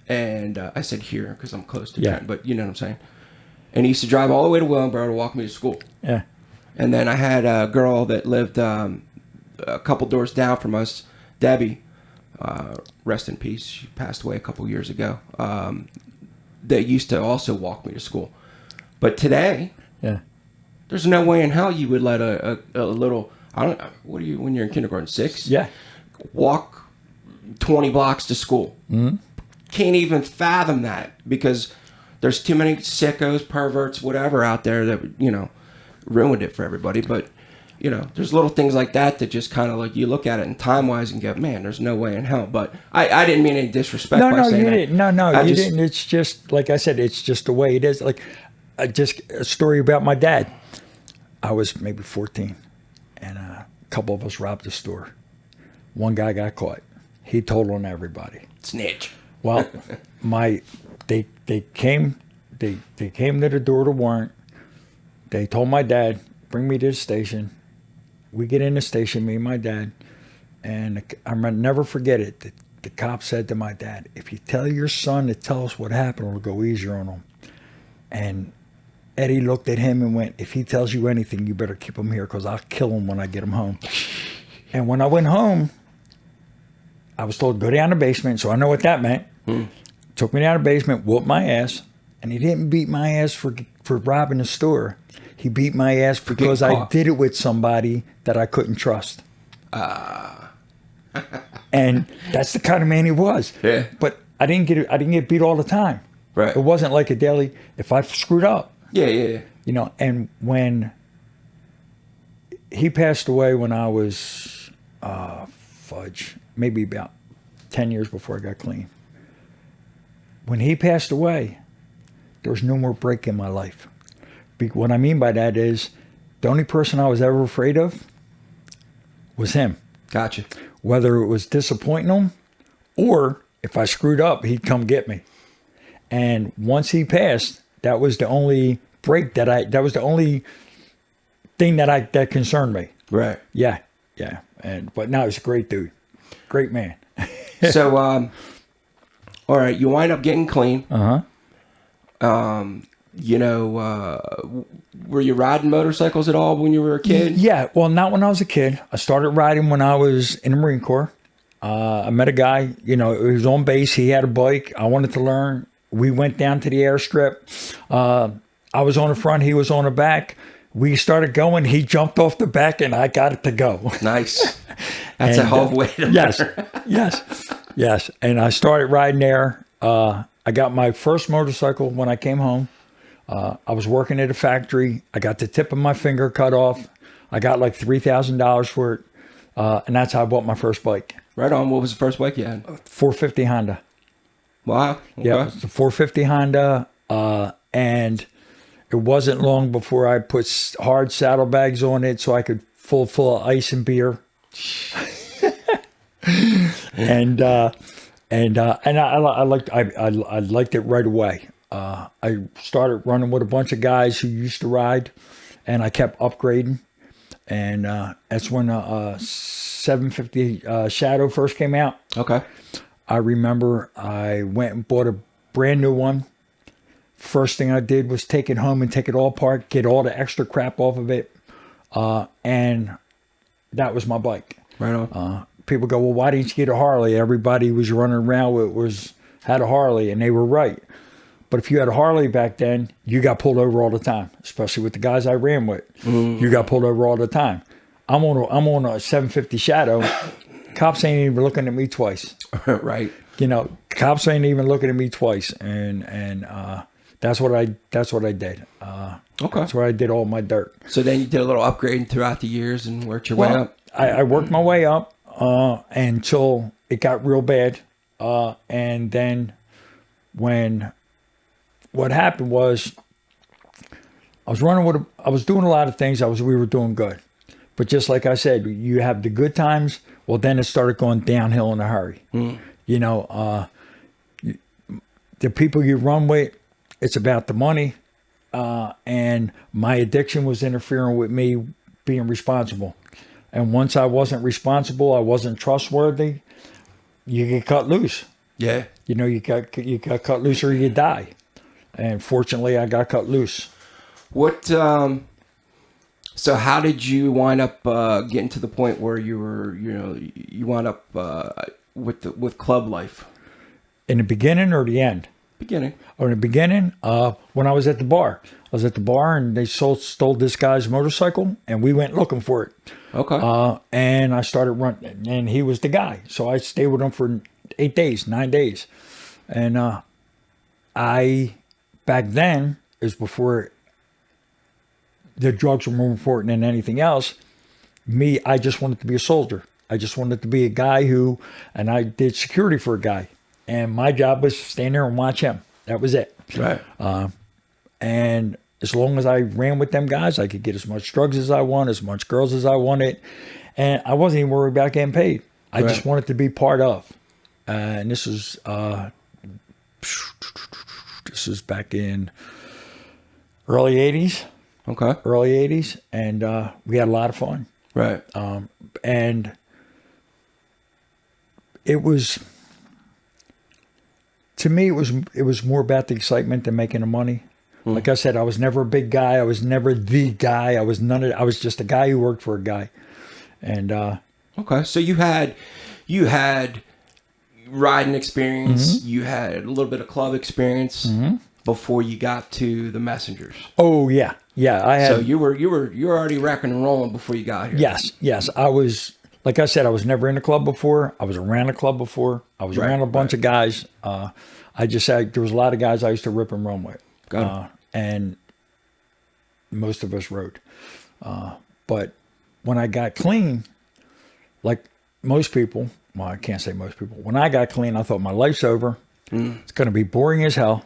And I said here because I'm close to Trenton, but you know what I'm saying. And he used to drive all the way to Willingboro to walk me to school. Yeah. And then I had a girl that lived a couple doors down from us, Debbie, rest in peace. She passed away a couple years ago. That used to also walk me to school. But today, there's no way in hell you would let a little, I don't know, what are you, when you're in kindergarten, 6? Yeah. Walk 20 blocks to school. Can't even fathom that because there's too many sickos, perverts, whatever out there that, you know, ruined it for everybody. But, you know, there's little things like that that just kind of like you look at it in time-wise and go, man, there's no way in hell. But I didn't mean any disrespect by saying that. You didn't. It's just, like I said, it's just the way it is. Like, just a story about my dad. I was maybe 14, and a couple of us robbed a store. One guy got caught. He told on everybody. Snitch. Well, they came to the door to warrant. They told my dad, bring me to the station. We get in the station, me and my dad, and I'll never forget it. The cop said to my dad, if you tell your son to tell us what happened, it'll go easier on him. And Eddie looked at him and went, if he tells you anything, you better keep him here because I'll kill him when I get him home. And when I went home, I was told, go down the basement, so I know what that meant. Took me down the basement, whooped my ass, and he didn't beat my ass for robbing the store. He beat my ass because I did it with somebody that I couldn't trust. And that's the kind of man he was. Yeah. But I didn't get beat all the time. Right. It wasn't like a daily. If I screwed up, Yeah. and when he passed away when I was maybe about 10 years before I got clean. When he passed away, there was no more break in my life. What I mean by that is the only person I was ever afraid of was him. Gotcha. Whether it was disappointing him or if I screwed up, he'd come get me. And once he passed, that was the only break that was the only thing that concerned me. Right. Yeah. But no, he's a great dude. Great man. So, all right, you wind up getting clean. Were you riding motorcycles at all when you were a kid? Yeah, well, not when I was a kid. I started riding when I was in the Marine Corps. I met a guy, he was on base. He had a bike. I wanted to learn. We went down to the airstrip. I was on the front. He was on the back. We started going. He jumped off the back, and I got it to go. Nice. That's a hell of a way to learn. Yes. And I started riding there. I got my first motorcycle when I came home. I was working at a factory. I got the tip of my finger cut off. I got like $3,000 for it. And that's how I bought my first bike. Right on. What was the first bike you had? 450 Honda. Wow. Okay. Yeah, it's a 450 Honda. And it wasn't long before I put hard saddlebags on it so I could full of ice and beer. and I liked it right away. I started running with a bunch of guys who used to ride, and I kept upgrading. And that's when 750 Shadow first came out. Okay. I remember I went and bought a brand new one. First thing I did was take it home and take it all apart, get all the extra crap off of it. And that was my bike. Right on. People go, well, why didn't you get a Harley? Everybody was running around had a Harley, and they were right. But if you had a Harley back then, you got pulled over all the time, especially with the guys I ran with. You got pulled over all the time. I'm on a 750 Shadow. Cops ain't even looking at me twice. Right. Cops ain't even looking at me twice, and that's what I did. Okay. That's where I did all my dirt. So then you did a little upgrading throughout the years and worked your way up. I worked my way up until it got real bad, and then what happened was I was doing a lot of things. We were doing good, but just like I said, you have the good times. Well, then it started going downhill in a hurry. The people you run with, it's about the money, and my addiction was interfering with me being responsible. And once I wasn't responsible, I wasn't trustworthy. You get cut loose. Yeah. You got cut loose or you die. And fortunately, I got cut loose. What? So how did you wind up getting to the point where you were, you wound up with club life? In the beginning or the end? Beginning. Or in the beginning, when I was at the bar. I was at the bar and they stole this guy's motorcycle and we went looking for it. Okay. And I started running and he was the guy. So I stayed with him for 9 days. And back then, is before the drugs were more important than anything else. I just wanted to be a soldier. I just wanted to be a guy and I did security for a guy. And my job was to stand there and watch him. That was it. Right. And as long as I ran with them guys, I could get as much drugs as I wanted, as much girls as I wanted. And I wasn't even worried about getting paid. I just wanted to be part of. And this was back in early 80s. Okay. Early 80s. And we had a lot of fun. Right. And it was... To me, it was more about the excitement than making the money. Like I said, I was never a big guy. I was never the guy. I was just a guy who worked for a guy. And okay, so you had riding experience. You had a little bit of club experience before you got to the Messengers. Oh yeah. I had. So you were already rocking and rolling before you got here. Yes. I was like I said, I was never in a club before. I was around a club before. I was around a bunch of guys. I just said there was a lot of guys I used to rip and run with. And most of us rode. But when I got clean, like most people, well, I can't say most people. When I got clean, I thought my life's over. It's going to be boring as hell.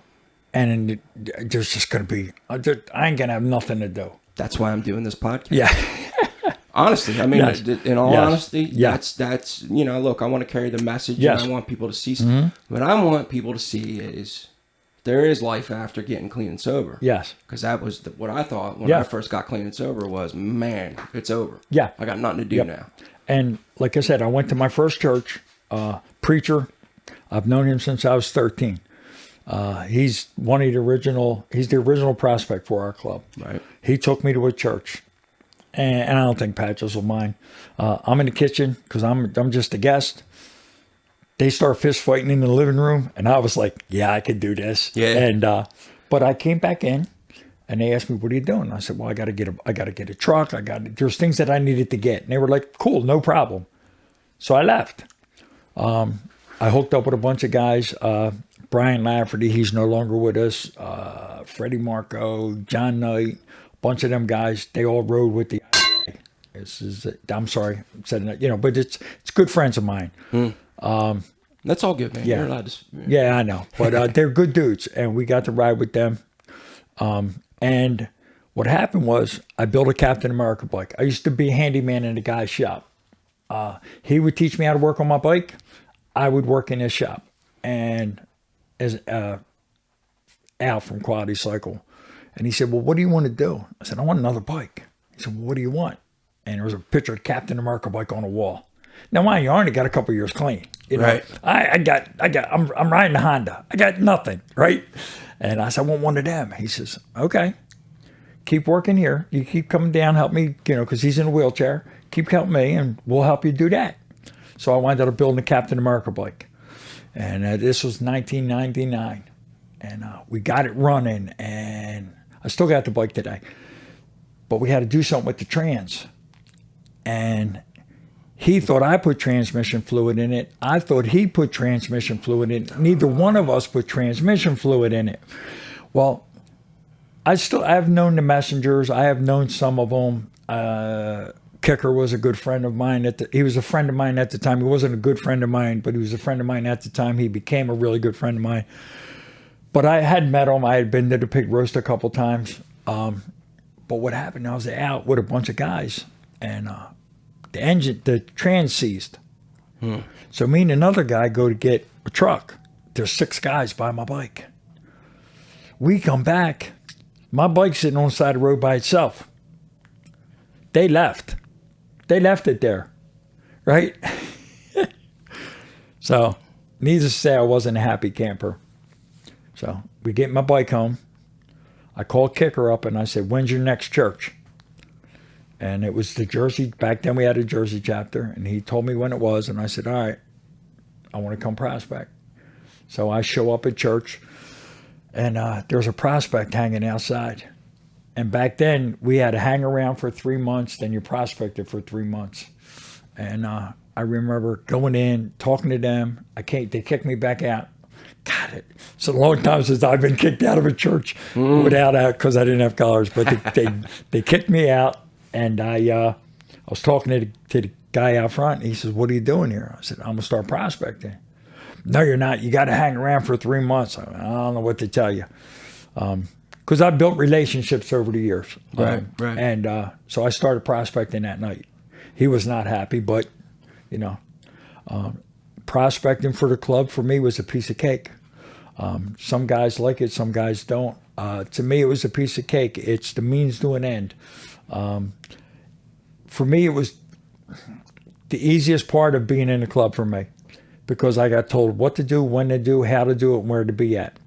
And there's just going to be, I ain't going to have nothing to do. That's why I'm doing this podcast. Yeah. Honestly, I mean, in all honesty, that's look, I want to carry the message, and I want people to see. What I want people to see is there is life after getting clean and sober. Yes. Because that was what I thought when I first got clean and sober was, man, it's over. Yeah. I got nothing to do now. And like I said, I went to my first church, preacher. I've known him since I was 13. He's the original prospect for our club. Right. He took me to a church. And I don't think Patches will mind. I'm in the kitchen because I'm just a guest. They start fist fighting in the living room, and I was like, "Yeah, I could do this." Yeah. And but I came back in, and they asked me, "What are you doing?" I said, "Well, I got to get a truck. There's things that I needed to get." And they were like, "Cool, no problem." So I left. I hooked up with a bunch of guys. Brian Lafferty, he's no longer with us. Freddie Marco, John Knight. Bunch of them guys, they all rode with the. I'm sorry, I'm saying that, but it's good friends of mine. That's all good, man. Yeah, you're allowed to, yeah, I know, but they're good dudes, and we got to ride with them. And what happened was, I built a Captain America bike. I used to be a handyman in a guy's shop. He would teach me how to work on my bike. I would work in his shop, and as Al from Quality Cycle. And he said, "Well, what do you want to do?" I said, "I want another bike." He said, "Well, what do you want?" And there was a picture of Captain America bike on the wall. Now, mind you, I only got a couple years clean. Right. I'm riding a Honda. I got nothing, right? And I said, "I want one of them." He says, "Okay, keep working here. You keep coming down, help me, because he's in a wheelchair. Keep helping me, and we'll help you do that." So I wound up building a Captain America bike. And this was 1999. And we got it running, and I still got the bike today, but we had to do something with the trans. And he thought I put transmission fluid in it. I thought he put transmission fluid in it. Neither one of us put transmission fluid in it. Well, I've known the messengers. I have known some of them. Kicker was a good friend of mine. He was a friend of mine at the time. He wasn't a good friend of mine, but he was a friend of mine at the time. He became a really good friend of mine. But I had met him. I had been to the pig roast a couple times. But what happened, I was out with a bunch of guys, and the trans seized. So me and another guy go to get a truck. There's 6 guys by my bike. We come back. My bike's sitting on the side of the road by itself. They left. They left it there, right? So, needless to say, I wasn't a happy camper. So we get my bike home. I called Kicker up and I said, "When's your next church?" And it was the Jersey. Back then we had a Jersey chapter, and he told me when it was. And I said, "All right, I want to come prospect." So I show up at church, and there's a prospect hanging outside. And back then we had to hang around for 3 months. Then you prospected for 3 months. And I remember going in, talking to them. They kicked me back out. God, it's a long time since I've been kicked out of a church without because I didn't have colors. But they kicked me out, and I was talking to the guy out front. And he says, "What are you doing here?" I said, "I'm gonna start prospecting." "No, you're not. You got to hang around for 3 months." I don't know what to tell you, because I built relationships over the years. Right. And so I started prospecting that night. He was not happy, but prospecting for the club for me was a piece of cake. Some guys like it, some guys don't. To me, it was a piece of cake. It's the means to an end. For me, it was the easiest part of being in the club for me, because I got told what to do, when to do, how to do it, and where to be at.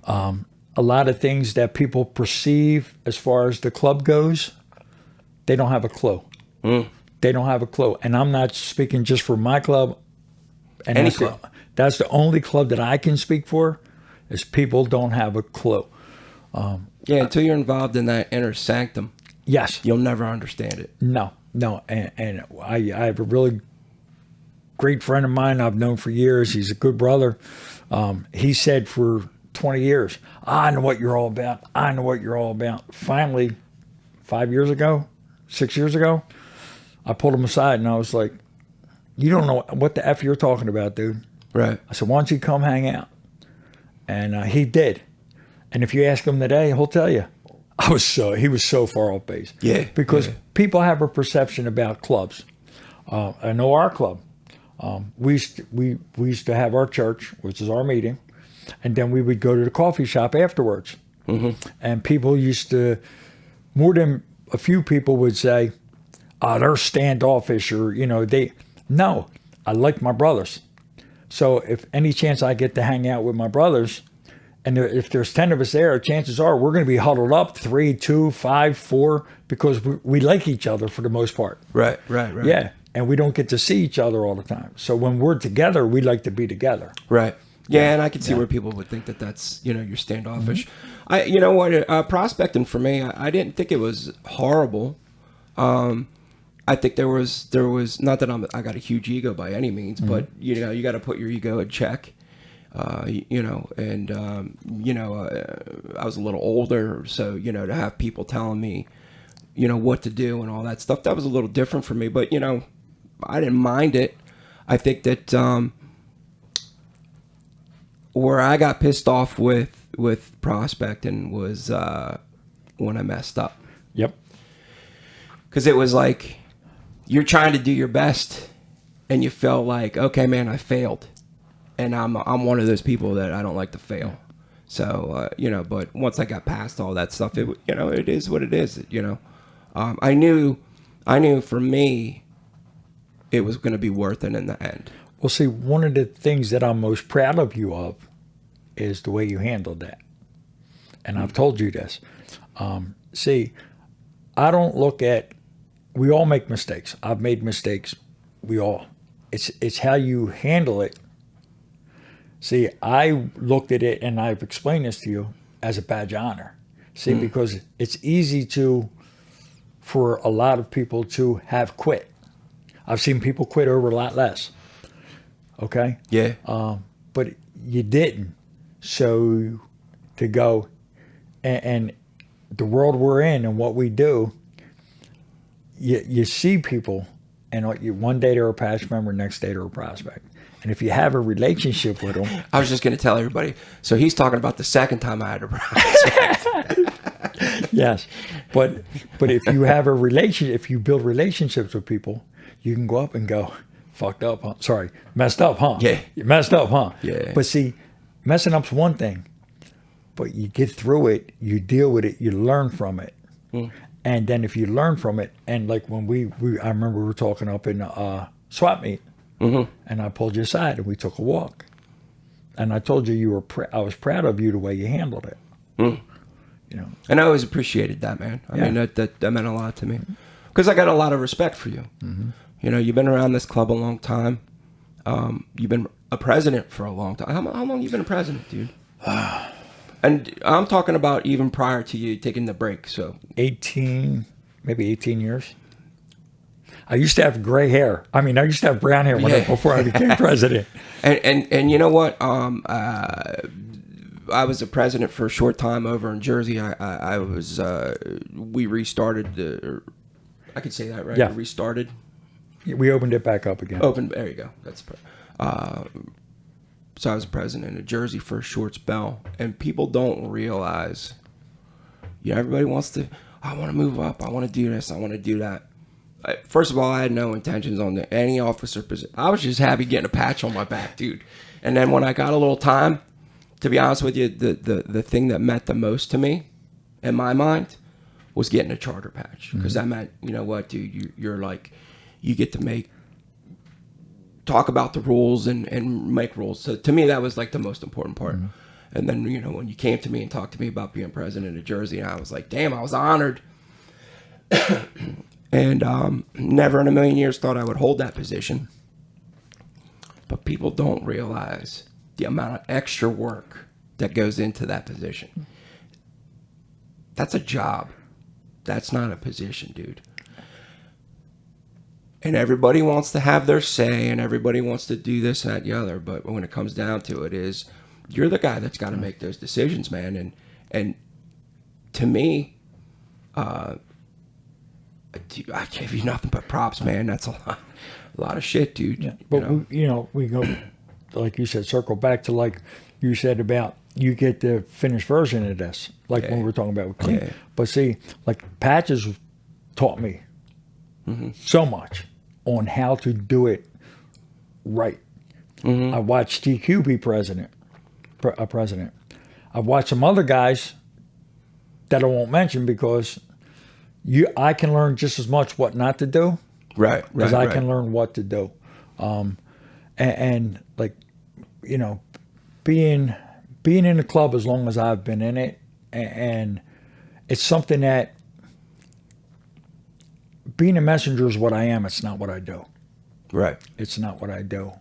A lot of things that people perceive as far as the club goes, they don't have a clue. They don't have a clue. And I'm not speaking just for my club. And Any club. That's the only club that I can speak for, is people don't have a clue. Until you're involved in that inner sanctum, yes, you'll never understand it. No. No, and I have a really great friend of mine I've known for years. He's a good brother. He said for 20 years, I know what you're all about. I know what you're all about. Finally, 5 years ago, 6 years ago, I pulled him aside and I was like, you don't know what the F you're talking about, dude. Right. I said, why don't you come hang out? And he did. And if you ask him today, he'll tell you. He was so far off base. Yeah. Because people have a perception about clubs. I know our club. We used to have our church, which is our meeting, and then we would go to the coffee shop afterwards. Mm-hmm. And people used to, more than a few people would say, oh, they're standoffish, or, no, I like my brothers. So if any chance I get to hang out with my brothers, and if there's 10 of us there, chances are we're going to be huddled up 3, 2, 5, 4, because we like each other for the most part. Right. Yeah. And we don't get to see each other all the time. So when we're together, we like to be together. Right. Yeah, and I can see where people would think that that's, you're standoffish. Mm-hmm. Prospecting for me, I didn't think it was horrible. I think there was not that I got a huge ego by any means, mm-hmm. but you got to put your ego in check. I was a little older, so to have people telling me, what to do and all that stuff, that was a little different for me. But I didn't mind it. I think that where I got pissed off with prospecting was when I messed up. Yep. Because it was like you're trying to do your best, and you felt like, okay, man, I failed, and I'm one of those people that I don't like to fail. So but once I got past all that stuff, it is what it is. I knew for me, it was going to be worth it in the end. Well, see, one of the things that I'm most proud of you of is the way you handled that. And I've told you this. See, I don't look at, we all make mistakes. I've made mistakes. We all. It's how you handle it. See, I looked at it, and I've explained this to you, as a badge of honor. See, because it's easy for a lot of people to have quit. I've seen people quit over a lot less. Okay? Yeah. But you didn't. So to go, and the world we're in and what we do, you see people, and one day they're a patch member, next day they're a prospect. And if you have a relationship with them... I was just going to tell everybody. So he's talking about the second time I had a prospect. Yes. But if you have a relationship, if you build relationships with people, you can go up and go, fucked up, huh? Sorry, messed up, huh? Yeah. You messed up, huh? Yeah. But see, messing up's one thing, but you get through it, you deal with it, you learn from it. And then if you learn from it, and like when I remember we were talking up in swap meet, mm-hmm. and I pulled you aside and we took a walk. And I told you I was proud of you the way you handled it. And I always appreciated that, man. I mean, that meant a lot to me. Because I got a lot of respect for you. Mm-hmm. You've been around this club a long time. You've been a president for a long time. How long have you been a president, dude? And I'm talking about even prior to you taking the break. So maybe 18 years. I used to have gray hair. I used to have brown hair before I became president. And you know what? I was a president for a short time over in Jersey. I was. We restarted. I could say that, right? Yeah. We restarted. We opened it back up again. There you go. That's. So I was president of Jersey for a short spell, and people don't realize. Everybody wants to. I want to move up. I want to do this. I want to do that. First of all, I had no intentions on any officer position. I was just happy getting a patch on my back, dude. And then when I got a little time, to be honest with you, the thing that meant the most to me, in my mind, was getting a charter patch. Because that meant, what, dude, you're like, you get to talk about the rules and make rules. So to me, that was like the most important part. Mm-hmm. And then, when you came to me and talked to me about being president of Jersey, I was like, damn, I was honored. And never in a million years thought I would hold that position. But people don't realize the amount of extra work that goes into that position. That's a job. That's not a position, dude. And everybody wants to have their say, and everybody wants to do this, that, the other. But when it comes down to it, is you're the guy that's got to make those decisions, man. And to me, I give you nothing but props, man. That's a lot of shit, dude. Yeah. But we go, like you said, circle back to like you said about you get the finished version of this, like when we were talking about with clean. Yeah. But see, like Patches taught me so much on how to do it right. I watched TQ be president. I've watched some other guys that I won't mention because I can learn just as much what not to do, Right. as I can learn what to do. And like, being in the club as long as I've been in it, and it's something that being a messenger is what I am. It's not what I do. Right. It's not what I do.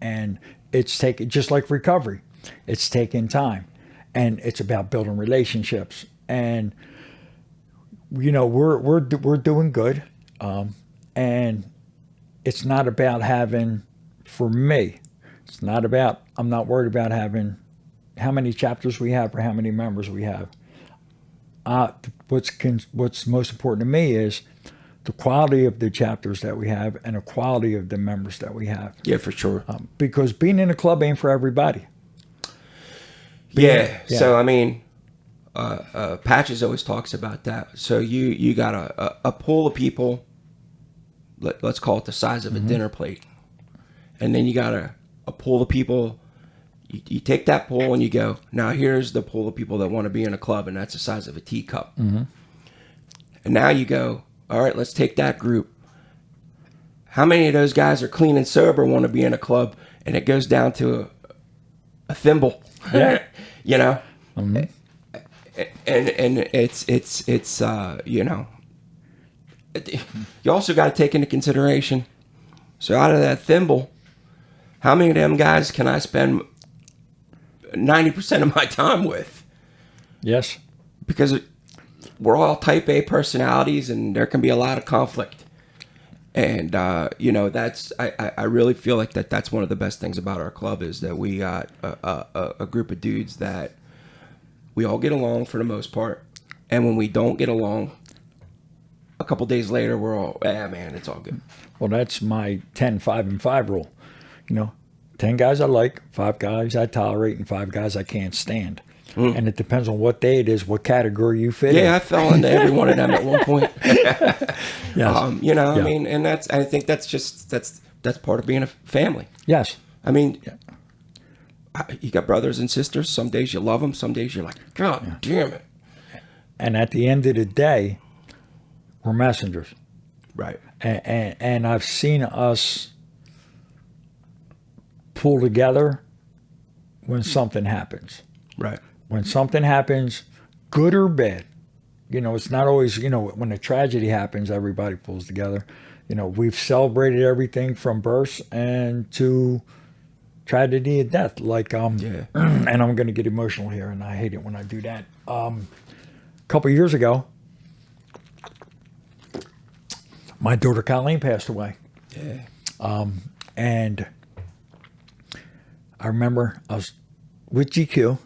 And it's taking, just like recovery, it's taking time, and it's about building relationships. And we're doing good. And it's not about having, for me, it's not about, I'm not worried about having how many chapters we have or how many members we have. What's most important to me is the quality of the chapters that we have and the quality of the members that we have. Yeah, for sure. Because being in a club ain't for everybody. Yeah. So, I mean, Patches always talks about that. So you got a pool of people, let's call it the size of a dinner plate. And then you got a pool of people. You take that pool and you go, now here's the pool of people that want to be in a club, and that's the size of a teacup. And now you go, all right, let's take that group. How many of those guys are clean and sober, want to be in a club? And it goes down to a thimble. Yeah. And it's you also got to take into consideration, so out of that thimble, how many of them guys can I spend 90% of my time with? Yes. Because we're all type A personalities, and there can be a lot of conflict. And that's I really feel like that's one of the best things about our club is that we got a group of dudes that we all get along for the most part, and when we don't get along, a couple days later we're all, man, it's all good. Well, that's my 10, 5, and 5 rule. 10 guys I like, 5 guys I tolerate, and 5 guys I can't stand. And it depends on what day it is, what category you fit in. Yeah, I fell into every one of them at one point. Yes. I mean, and I think that's part of being a family. Yes. I mean, you got brothers and sisters. Some days you love them. Some days you're like, God damn it. And at the end of the day, we're messengers. Right. And I've seen us pull together when something happens. Right. When something happens, good or bad, it's not always, when a tragedy happens, everybody pulls together. We've celebrated everything from birth and to tragedy of death. Like, and I'm going to get emotional here, and I hate it when I do that. A couple of years ago, my daughter Colleen passed away. Yeah. And I remember I was with GQ.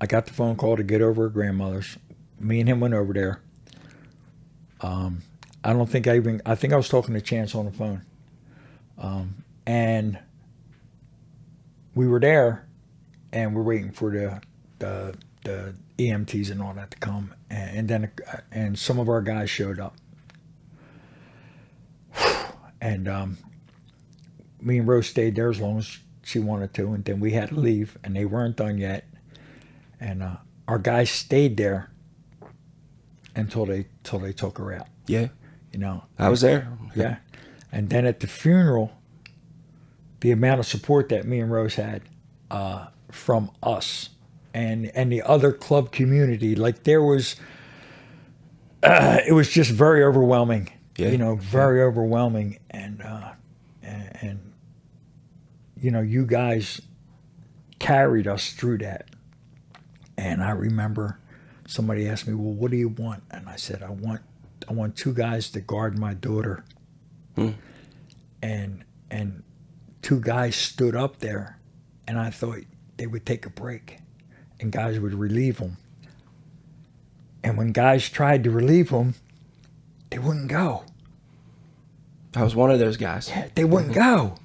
I got the phone call to get over her grandmother's. Me and him went over there. I think I was talking to Chance on the phone. And we were there, and we're waiting for the EMTs and all that to come. And then some of our guys showed up. And me and Rose stayed there as long as she wanted to, and then we had to leave, and they weren't done yet. And our guys stayed there until they took her out. Yeah. I was there. Yeah. And then at the funeral, the amount of support that me and Rose had from us and the other club community, like there was, it was just very overwhelming. Yeah. Very overwhelming. And you guys carried us through that. And I remember somebody asked me, well, what do you want? And I said, I want 2 guys to guard my daughter and two guys stood up there, and I thought they would take a break, and guys would relieve them. And when guys tried to relieve them, they wouldn't go. I was one of those guys. Yeah, they wouldn't go,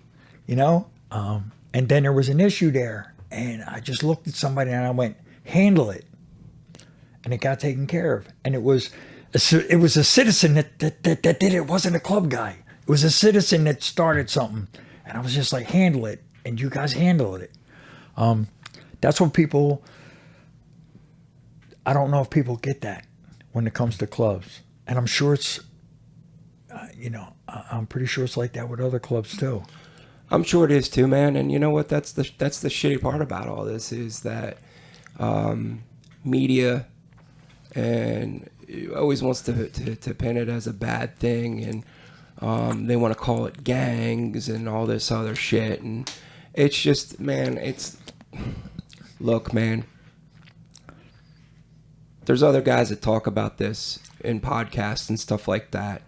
you know? And then there was an issue there. And I just looked at somebody and I went, handle it. And it got taken care of. And it was a citizen that did it. It wasn't a club guy. It was a citizen that started something. And I was just like, handle it. And you guys handled it. That's what people... I don't know if people get that when it comes to clubs. And I'm sure it's, I'm pretty sure it's like that with other clubs too. I'm sure it is too, man. And you know what? That's the shitty part about all this is that media and always wants to pin it as a bad thing, and they want to call it gangs and all this other shit. And it's just, man, look, man. There's other guys that talk about this in podcasts and stuff like that.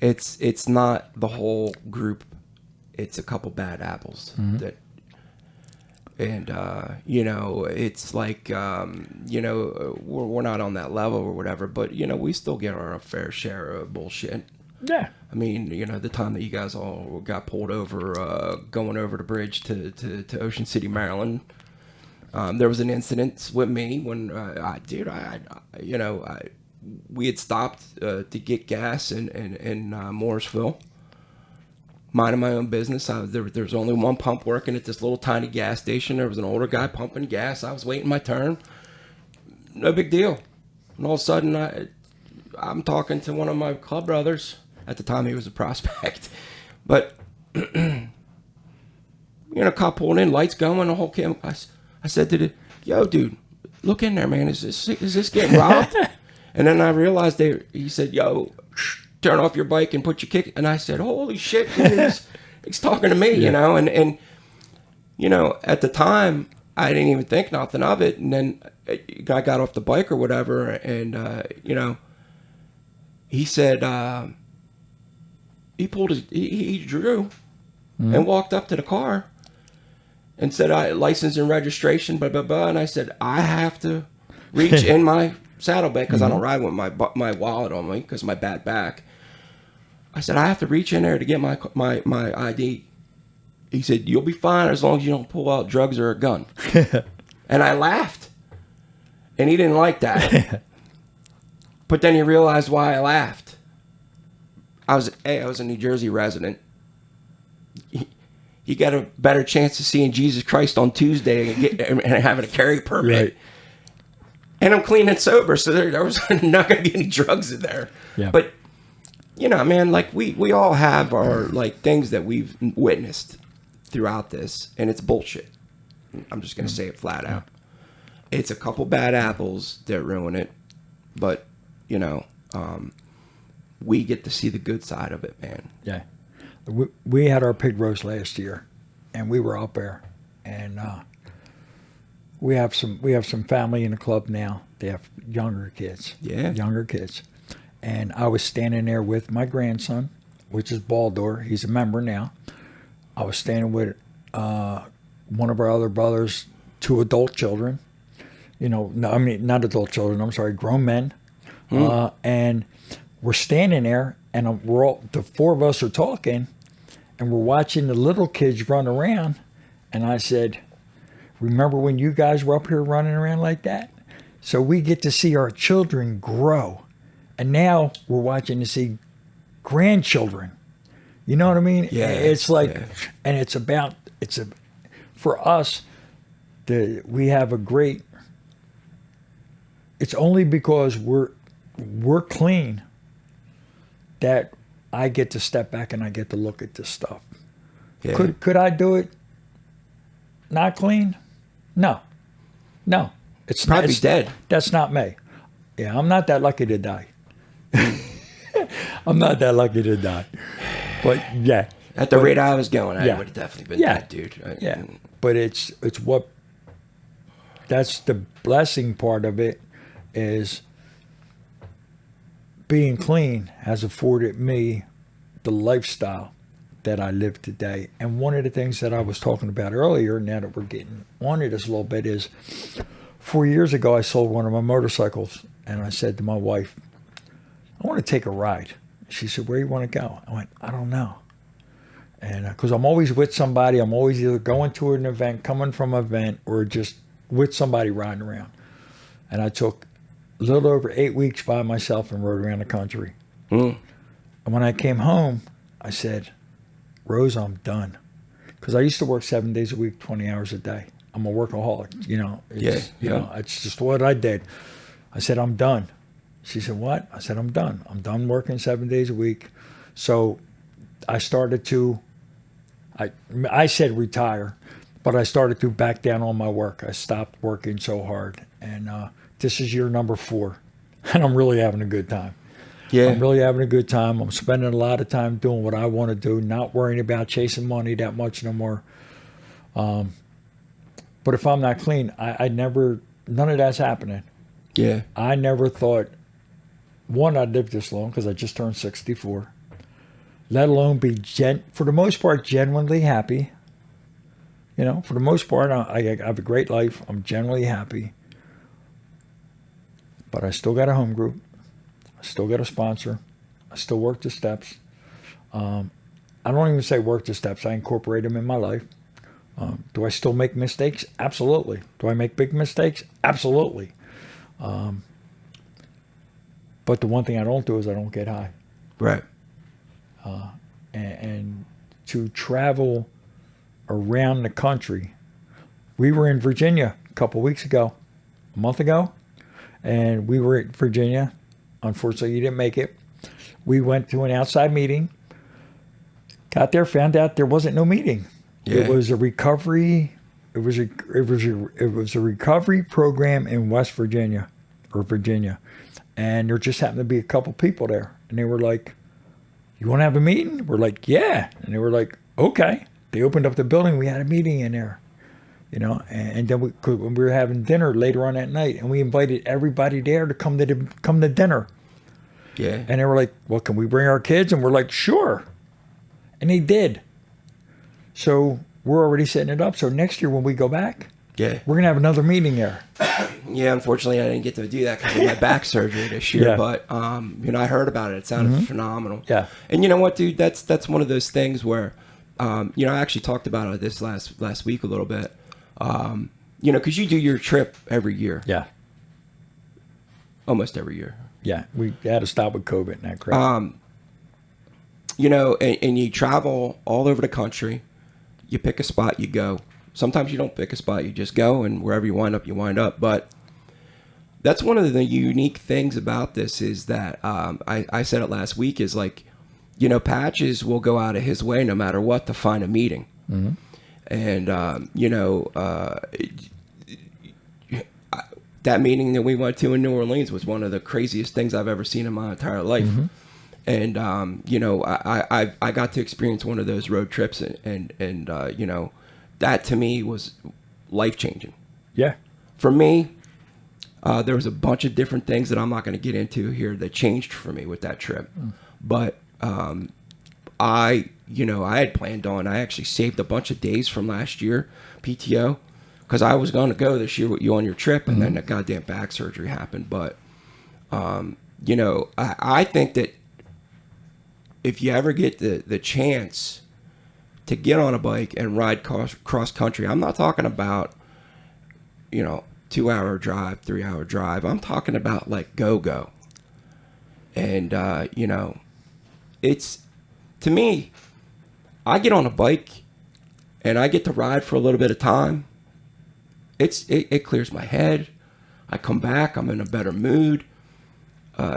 It's not the whole group. It's a couple bad apples that, and it's like we're not on that level or whatever, but we still get our fair share of bullshit. Yeah. I mean, the time that you guys all got pulled over going over the bridge to Ocean City, Maryland. There was an incident with me when we had stopped to get gas in Mooresville. Minding my own business. There was only one pump working at this little tiny gas station. There was an older guy pumping gas. I was waiting my turn. No big deal. And all of a sudden, I'm talking to one of my club brothers. At the time, he was a prospect. But, cop pulling in, lights going, the whole cam. I said to the, yo, dude, look in there, man. Is this getting robbed? And then I realized he said, yo, turn off your bike and put your kick. And I said, holy shit, dude, he's talking to me, Yeah. And at the time, I didn't even think nothing of it. And then I got off the bike or whatever. And, he said, he drew and walked up to the car and said, license and registration, blah, blah, blah. And I said, I have to reach in my saddlebag because I don't ride with my wallet on me because of my bad back. I said, I have to reach in there to get my ID. He said, you'll be fine as long as you don't pull out drugs or a gun. And I laughed. And he didn't like that. But then he realized why I laughed. I was a New Jersey resident. You got a better chance of seeing Jesus Christ on Tuesday and having a carry permit. Right. And I'm clean and sober, so there was not going to be any drugs in there. Yeah. But, man, like we all have our like things that we've witnessed throughout this, and it's bullshit. I'm just going to say it flat out. It's a couple bad apples that ruin it, but, we get to see the good side of it, man. Yeah. We had our pig roast last year, and we were up there, and we have some family in the club now. They have younger kids. Yeah. Younger kids. And I was standing there with my grandson, which is Baldur. He's a member now. I was standing with one of our other brothers, two adult children. Not adult children. I'm sorry, grown men. And we're standing there, and the four of us are talking, and we're watching the little kids run around. And I said, remember when you guys were up here running around like that? So we get to see our children grow. And now we're watching to see grandchildren. You know what I mean? Yeah. It's like, yeah. And for us, we have a great, it's only because we're clean that I get to step back and I get to look at this stuff. Yeah. Could I do it not clean? No. It's Probably dead. That's not me. Yeah, I'm not that lucky to die. I'm not that lucky to die. But yeah. At the rate I was going, I Yeah. would have definitely been dead, dude. Yeah. But it's what, that's the blessing part of it, is being clean has afforded me the lifestyle that I live today. And one of the things that I was talking about earlier, now that we're getting on to this a little bit, is 4 years ago I sold one of my motorcycles, and I said to my wife, I want to take a ride. She said, where do you want to go? I went, I don't know. And because I'm always with somebody, I'm always either going to an event, coming from an event, or just with somebody riding around. And I took a little over 8 weeks by myself and rode around the country. And when I came home, I said, Rose, I'm done. Because I used to work 7 days a week, 20 hours a day. I'm a workaholic, you know. It's just what I did. I said, I'm done. She said, what? I said, I'm done. I'm done working 7 days a week. So I started to, I said retire, but I started to back down on my work. I stopped working so hard. And this is year number 4. And I'm really having a good time. Yeah. I'm really having a good time. I'm spending a lot of time doing what I want to do, not worrying about chasing money that much no more. But if I'm not clean, I never, none of that's happening. Yeah. I never thought, one, I'd live this long because I just turned 64, let alone be, for the most part, genuinely happy. You know, for the most part, I have a great life. I'm generally happy. But I still got a home group. I still got a sponsor. I still work the steps. I don't even say work the steps. I incorporate them in my life. Do I still make mistakes? Absolutely. Do I make big mistakes? Absolutely. But the one thing I don't do is I don't get high. Right. And to travel around the country. We were in Virginia a couple weeks ago, a month ago, and we were in Virginia. Unfortunately, you didn't make it. We went to an outside meeting, got there, found out there wasn't no meeting. Yeah. It was a recovery. It was a recovery program in West Virginia, and there just happened to be a couple people there, and they were like, "You want to have a meeting?" We're like, "Yeah," and they were like, "Okay." They opened up the building. We had a meeting in there, you know, and then we were having dinner later on that night, and we invited everybody there to come to dinner. Yeah. And they were like, "Well, can we bring our kids?" And we're like, "Sure," and they did. So we're already setting it up. So next year when we go back, we're gonna have another meeting there. Yeah, unfortunately, I didn't get to do that because of my back surgery this year. Yeah. But you know, I heard about it. It sounded phenomenal. Yeah. And you know what, dude? That's one of those things where, you know, I actually talked about it this last week a little bit. You know, because you do your trip every year. Yeah. Almost every year. Yeah. We had to stop with COVID and that crap. You know, and you travel all over the country. You pick a spot, you go. Sometimes you don't pick a spot, you just go, and wherever you wind up, you wind up. But that's one of the unique things about this is that I said it last week is like, you know, Patches will go out of his way no matter what to find a meeting. Mm-hmm. And, you know, that meeting that we went to in New Orleans was one of the craziest things I've ever seen in my entire life. Mm-hmm. And, you know, I got to experience one of those road trips and you know, that to me was life-changing. Yeah. For me, there was a bunch of different things that I'm not going to get into here that changed for me with that trip. Mm. But you know, I had planned on, I actually saved a bunch of days from last year, PTO, because I was going to go this year with you on your trip, and then the goddamn back surgery happened. But, you know, I think that if you ever get the chance to get on a bike and ride cross country, I'm not talking about, you know, 2-hour drive, 3-hour drive. I'm talking about like go. And, you know, it's, to me, I get on a bike and I get to ride for a little bit of time. It clears my head. I come back, I'm in a better mood.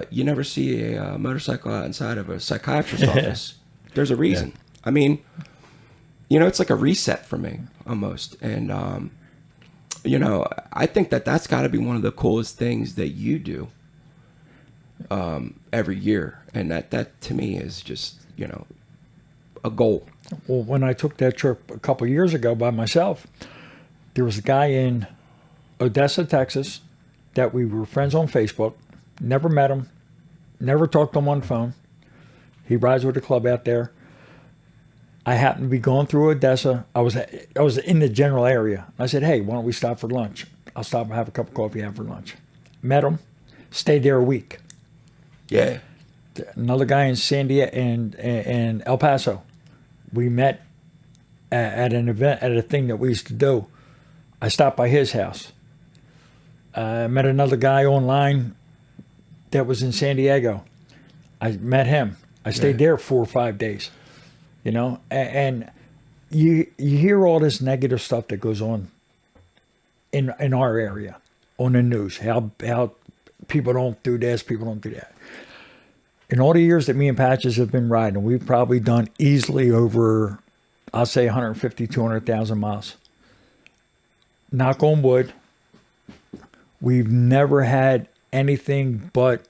You never see a motorcycle outside of a psychiatrist's office. There's a reason. Yeah. I mean, you know, it's like a reset for me almost. And, you know, I think that that's got to be one of the coolest things that you do every year. And that to me is just, you know, a goal. Well, when I took that trip a couple years ago by myself, there was a guy in Odessa, Texas, that we were friends on Facebook. Never met him, never talked to him on the phone. He rides with the club out there. I happened to be going through Odessa. I was in the general area. I said, hey, why don't we stop for lunch? I'll stop and have a cup of coffee after lunch. Met him. Stayed there a week. Yeah. Another guy in San Diego and El Paso. We met at an event, at a thing that we used to do. I stopped by his house. I met another guy online that was in San Diego. I met him. I stayed there 4 or 5 days. You know, and you hear all this negative stuff that goes on in our area on the news. How people don't do this, people don't do that. In all the years that me and Patches have been riding, we've probably done easily over, I'll say 150, 200,000 miles. Knock on wood, we've never had anything but,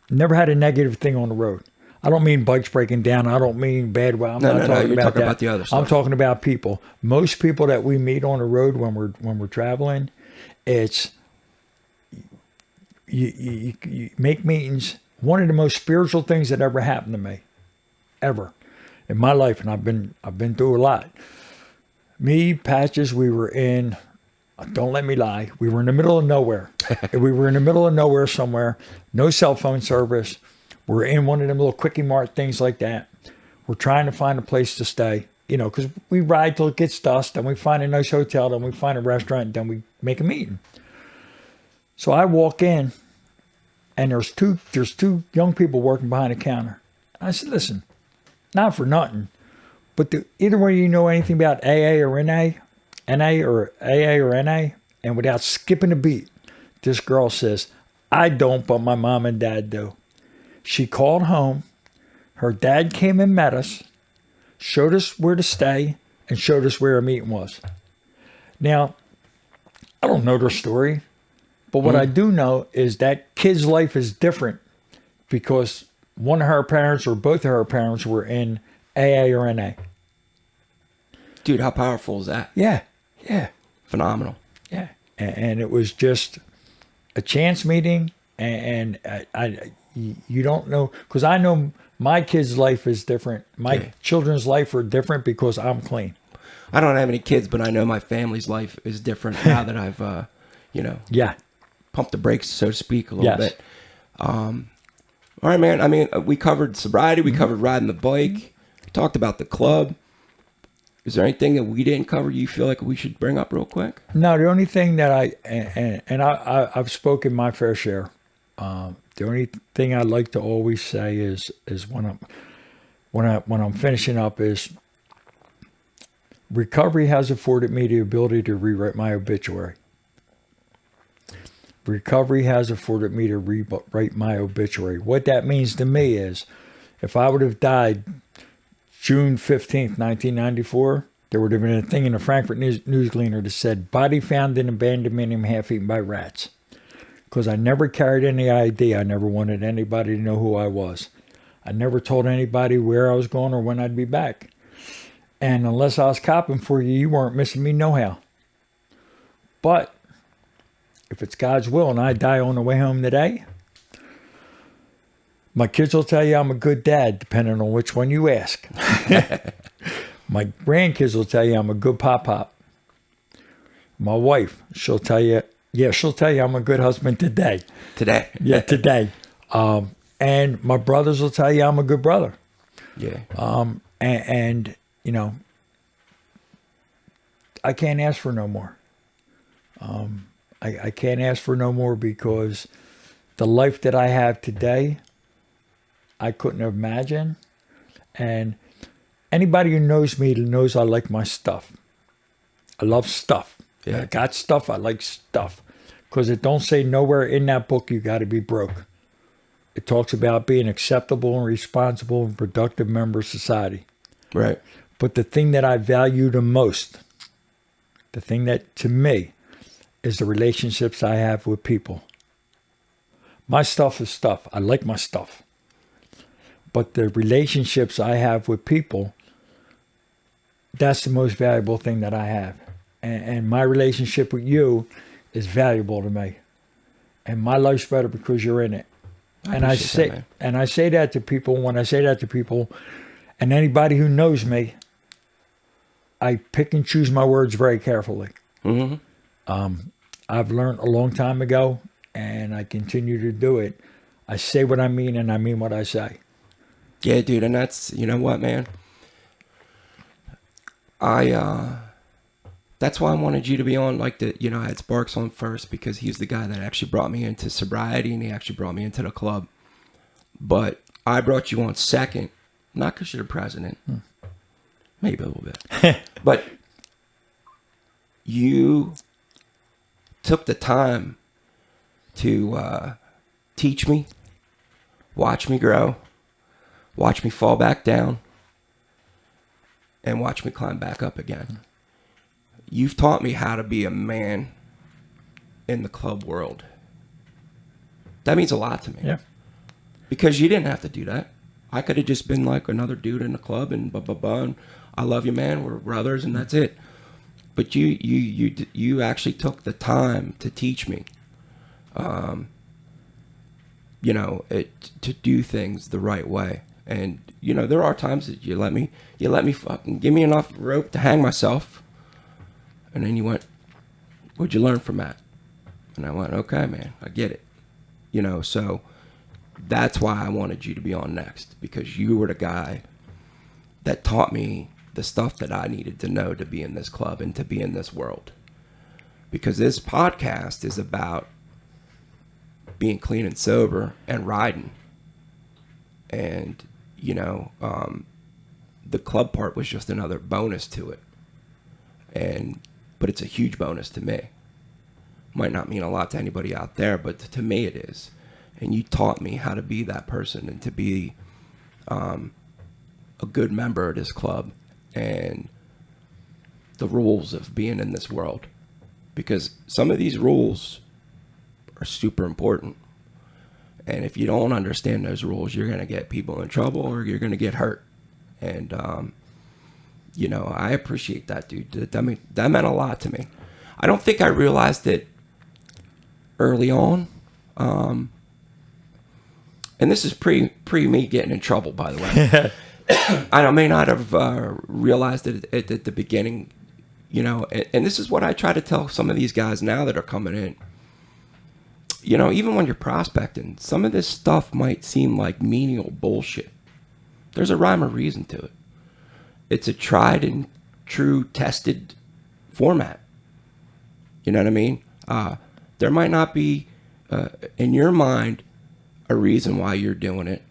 never had a negative thing on the road. I don't mean bikes breaking down. I don't mean bad. I'm not talking about that. About the other stuff. I'm talking about people. Most people that we meet on the road when we're traveling, it's you make meetings. One of the most spiritual things that ever happened to me, ever, in my life, and I've been through a lot. Me, Patches, we were in. Don't let me lie. We were in the middle of nowhere. We were in the middle of nowhere somewhere. No cell phone service. We're in one of them little quickie mart things like that. We're trying to find a place to stay, you know, because we ride till it gets dusk, then we find a nice hotel, then we find a restaurant, then we make a meeting. So I walk in, and there's two young people working behind the counter. I said, listen, not for nothing, but either way you know anything about AA or NA, or AA or NA, and without skipping a beat, this girl says, I don't, but my mom and dad do. She called home. Her dad came and met us, showed us where to stay, and showed us where our meeting was. Now, I don't know their story, but what I do know is that kid's life is different because one of her parents or both of her parents were in AA or NA. Dude, how powerful is that? Yeah. Phenomenal. Yeah. And it was just a chance meeting, and you don't know, because I know my kid's life is different. My children's life are different because I'm clean. I don't have any kids, but I know my family's life is different now that I've, pumped the brakes, so to speak, a little bit. All right, man. I mean, we covered sobriety. We covered riding the bike. Talked about the club. Is there anything that we didn't cover you feel like we should bring up real quick? No, the only thing that I've spoken my fair share. The only thing I like to always say is when I'm finishing up is recovery has afforded me the ability to rewrite my obituary. Recovery has afforded me to rewrite my obituary. What that means to me is if I would have died June 15th, 1994, there would have been a thing in the Frankfurt News Gleaner that said, body found in abandoned, half-eaten by rats. Because I never carried any ID. I never wanted anybody to know who I was. I never told anybody where I was going or when I'd be back. And unless I was copping for you, you weren't missing me no how. But if it's God's will and I die on the way home today, my kids will tell you I'm a good dad, depending on which one you ask. My grandkids will tell you I'm a good pop-pop. My wife, she'll tell you I'm a good husband today. Today. Yeah, today. And my brothers will tell you I'm a good brother. Yeah. And you know, I can't ask for no more. I can't ask for no more because the life that I have today, I couldn't imagine. And anybody who knows me knows I like my stuff. I love stuff. Yeah. I got stuff. I like stuff. Because it don't say nowhere in that book you got to be broke. It talks about being acceptable and responsible and productive member of society. Right. But the thing that I value the most, the thing that to me is the relationships I have with people. My stuff is stuff. I like my stuff. But the relationships I have with people, that's the most valuable thing that I have. And my relationship with you is valuable to me. And my life's better because you're in it. And I say that to people. When I say that to people, and anybody who knows me, I pick and choose my words very carefully. Mm-hmm. I've learned a long time ago, and I continue to do it. I say what I mean, and I mean what I say. Yeah, dude, and that's, you know what, man? That's why I wanted you to be on, like, I had Sparks on first because he's the guy that actually brought me into sobriety, and he actually brought me into the club. But I brought you on second, not because you're the president, maybe a little bit, but you took the time to teach me, watch me grow, watch me fall back down, and watch me climb back up again. You've taught me how to be a man in the club world. That means a lot to me. Yeah. Because you didn't have to do that. I could have just been like another dude in the club and blah, blah, blah. And I love you, man. We're brothers, and that's it. But you actually took the time to teach me, to do things the right way. And, there are times that you let me fucking give me enough rope to hang myself. And then you went, what'd you learn from that? And I went, okay, man, I get it. So that's why I wanted you to be on next, because you were the guy that taught me the stuff that I needed to know to be in this club and to be in this world. Because this podcast is about being clean and sober and riding. And, the club part was just another bonus to it. But it's a huge bonus to me. Might not mean a lot to anybody out there, but to me it is. And you taught me how to be that person and to be a good member of this club and the rules of being in this world. Because some of these rules are super important. And if you don't understand those rules, you're going to get people in trouble or you're going to get hurt. And, I appreciate that, dude. That meant a lot to me. I don't think I realized it early on. And this is pre me getting in trouble, by the way. I may not have realized it at the beginning, and this is what I try to tell some of these guys now that are coming in. Even when you're prospecting, some of this stuff might seem like menial bullshit. There's a rhyme or reason to it. It's a tried and true tested format. You know what I mean? There might not be, in your mind, a reason why you're doing it.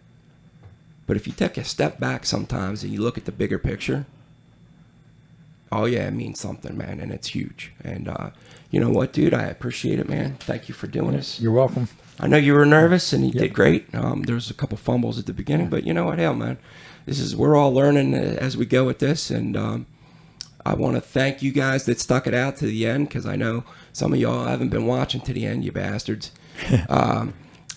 But if you take a step back sometimes and you look at the bigger picture, oh yeah, it means something, man, and it's huge. And you know what, dude? I appreciate it, man. Thank you for doing this. You're welcome. I know you were nervous and you did great. There was a couple fumbles at the beginning, but you know what? Hell, man. We're all learning as we go with this, and I want to thank you guys that stuck it out to the end, because I know some of y'all haven't been watching to the end, you bastards.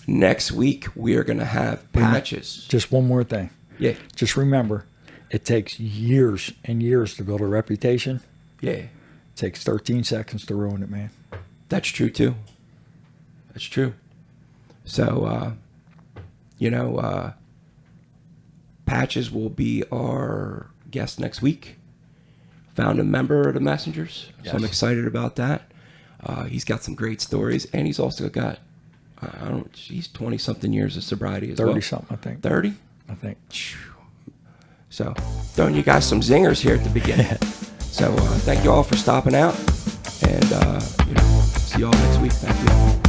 Next week, we are going to have patches. Just one more thing. Yeah. Just remember, it takes years and years to build a reputation. Yeah. It takes 13 seconds to ruin it, man. That's true, too. That's true. So, Patches will be our guest next week. Found a member of the Messengers, so I'm excited about that. He's got some great stories, and he's also got, he's 20-something years of sobriety as well. 30-something, I think. 30? I think. So, throwing you guys some zingers here at the beginning. So, thank you all for stopping out, and see you all next week. Thank you.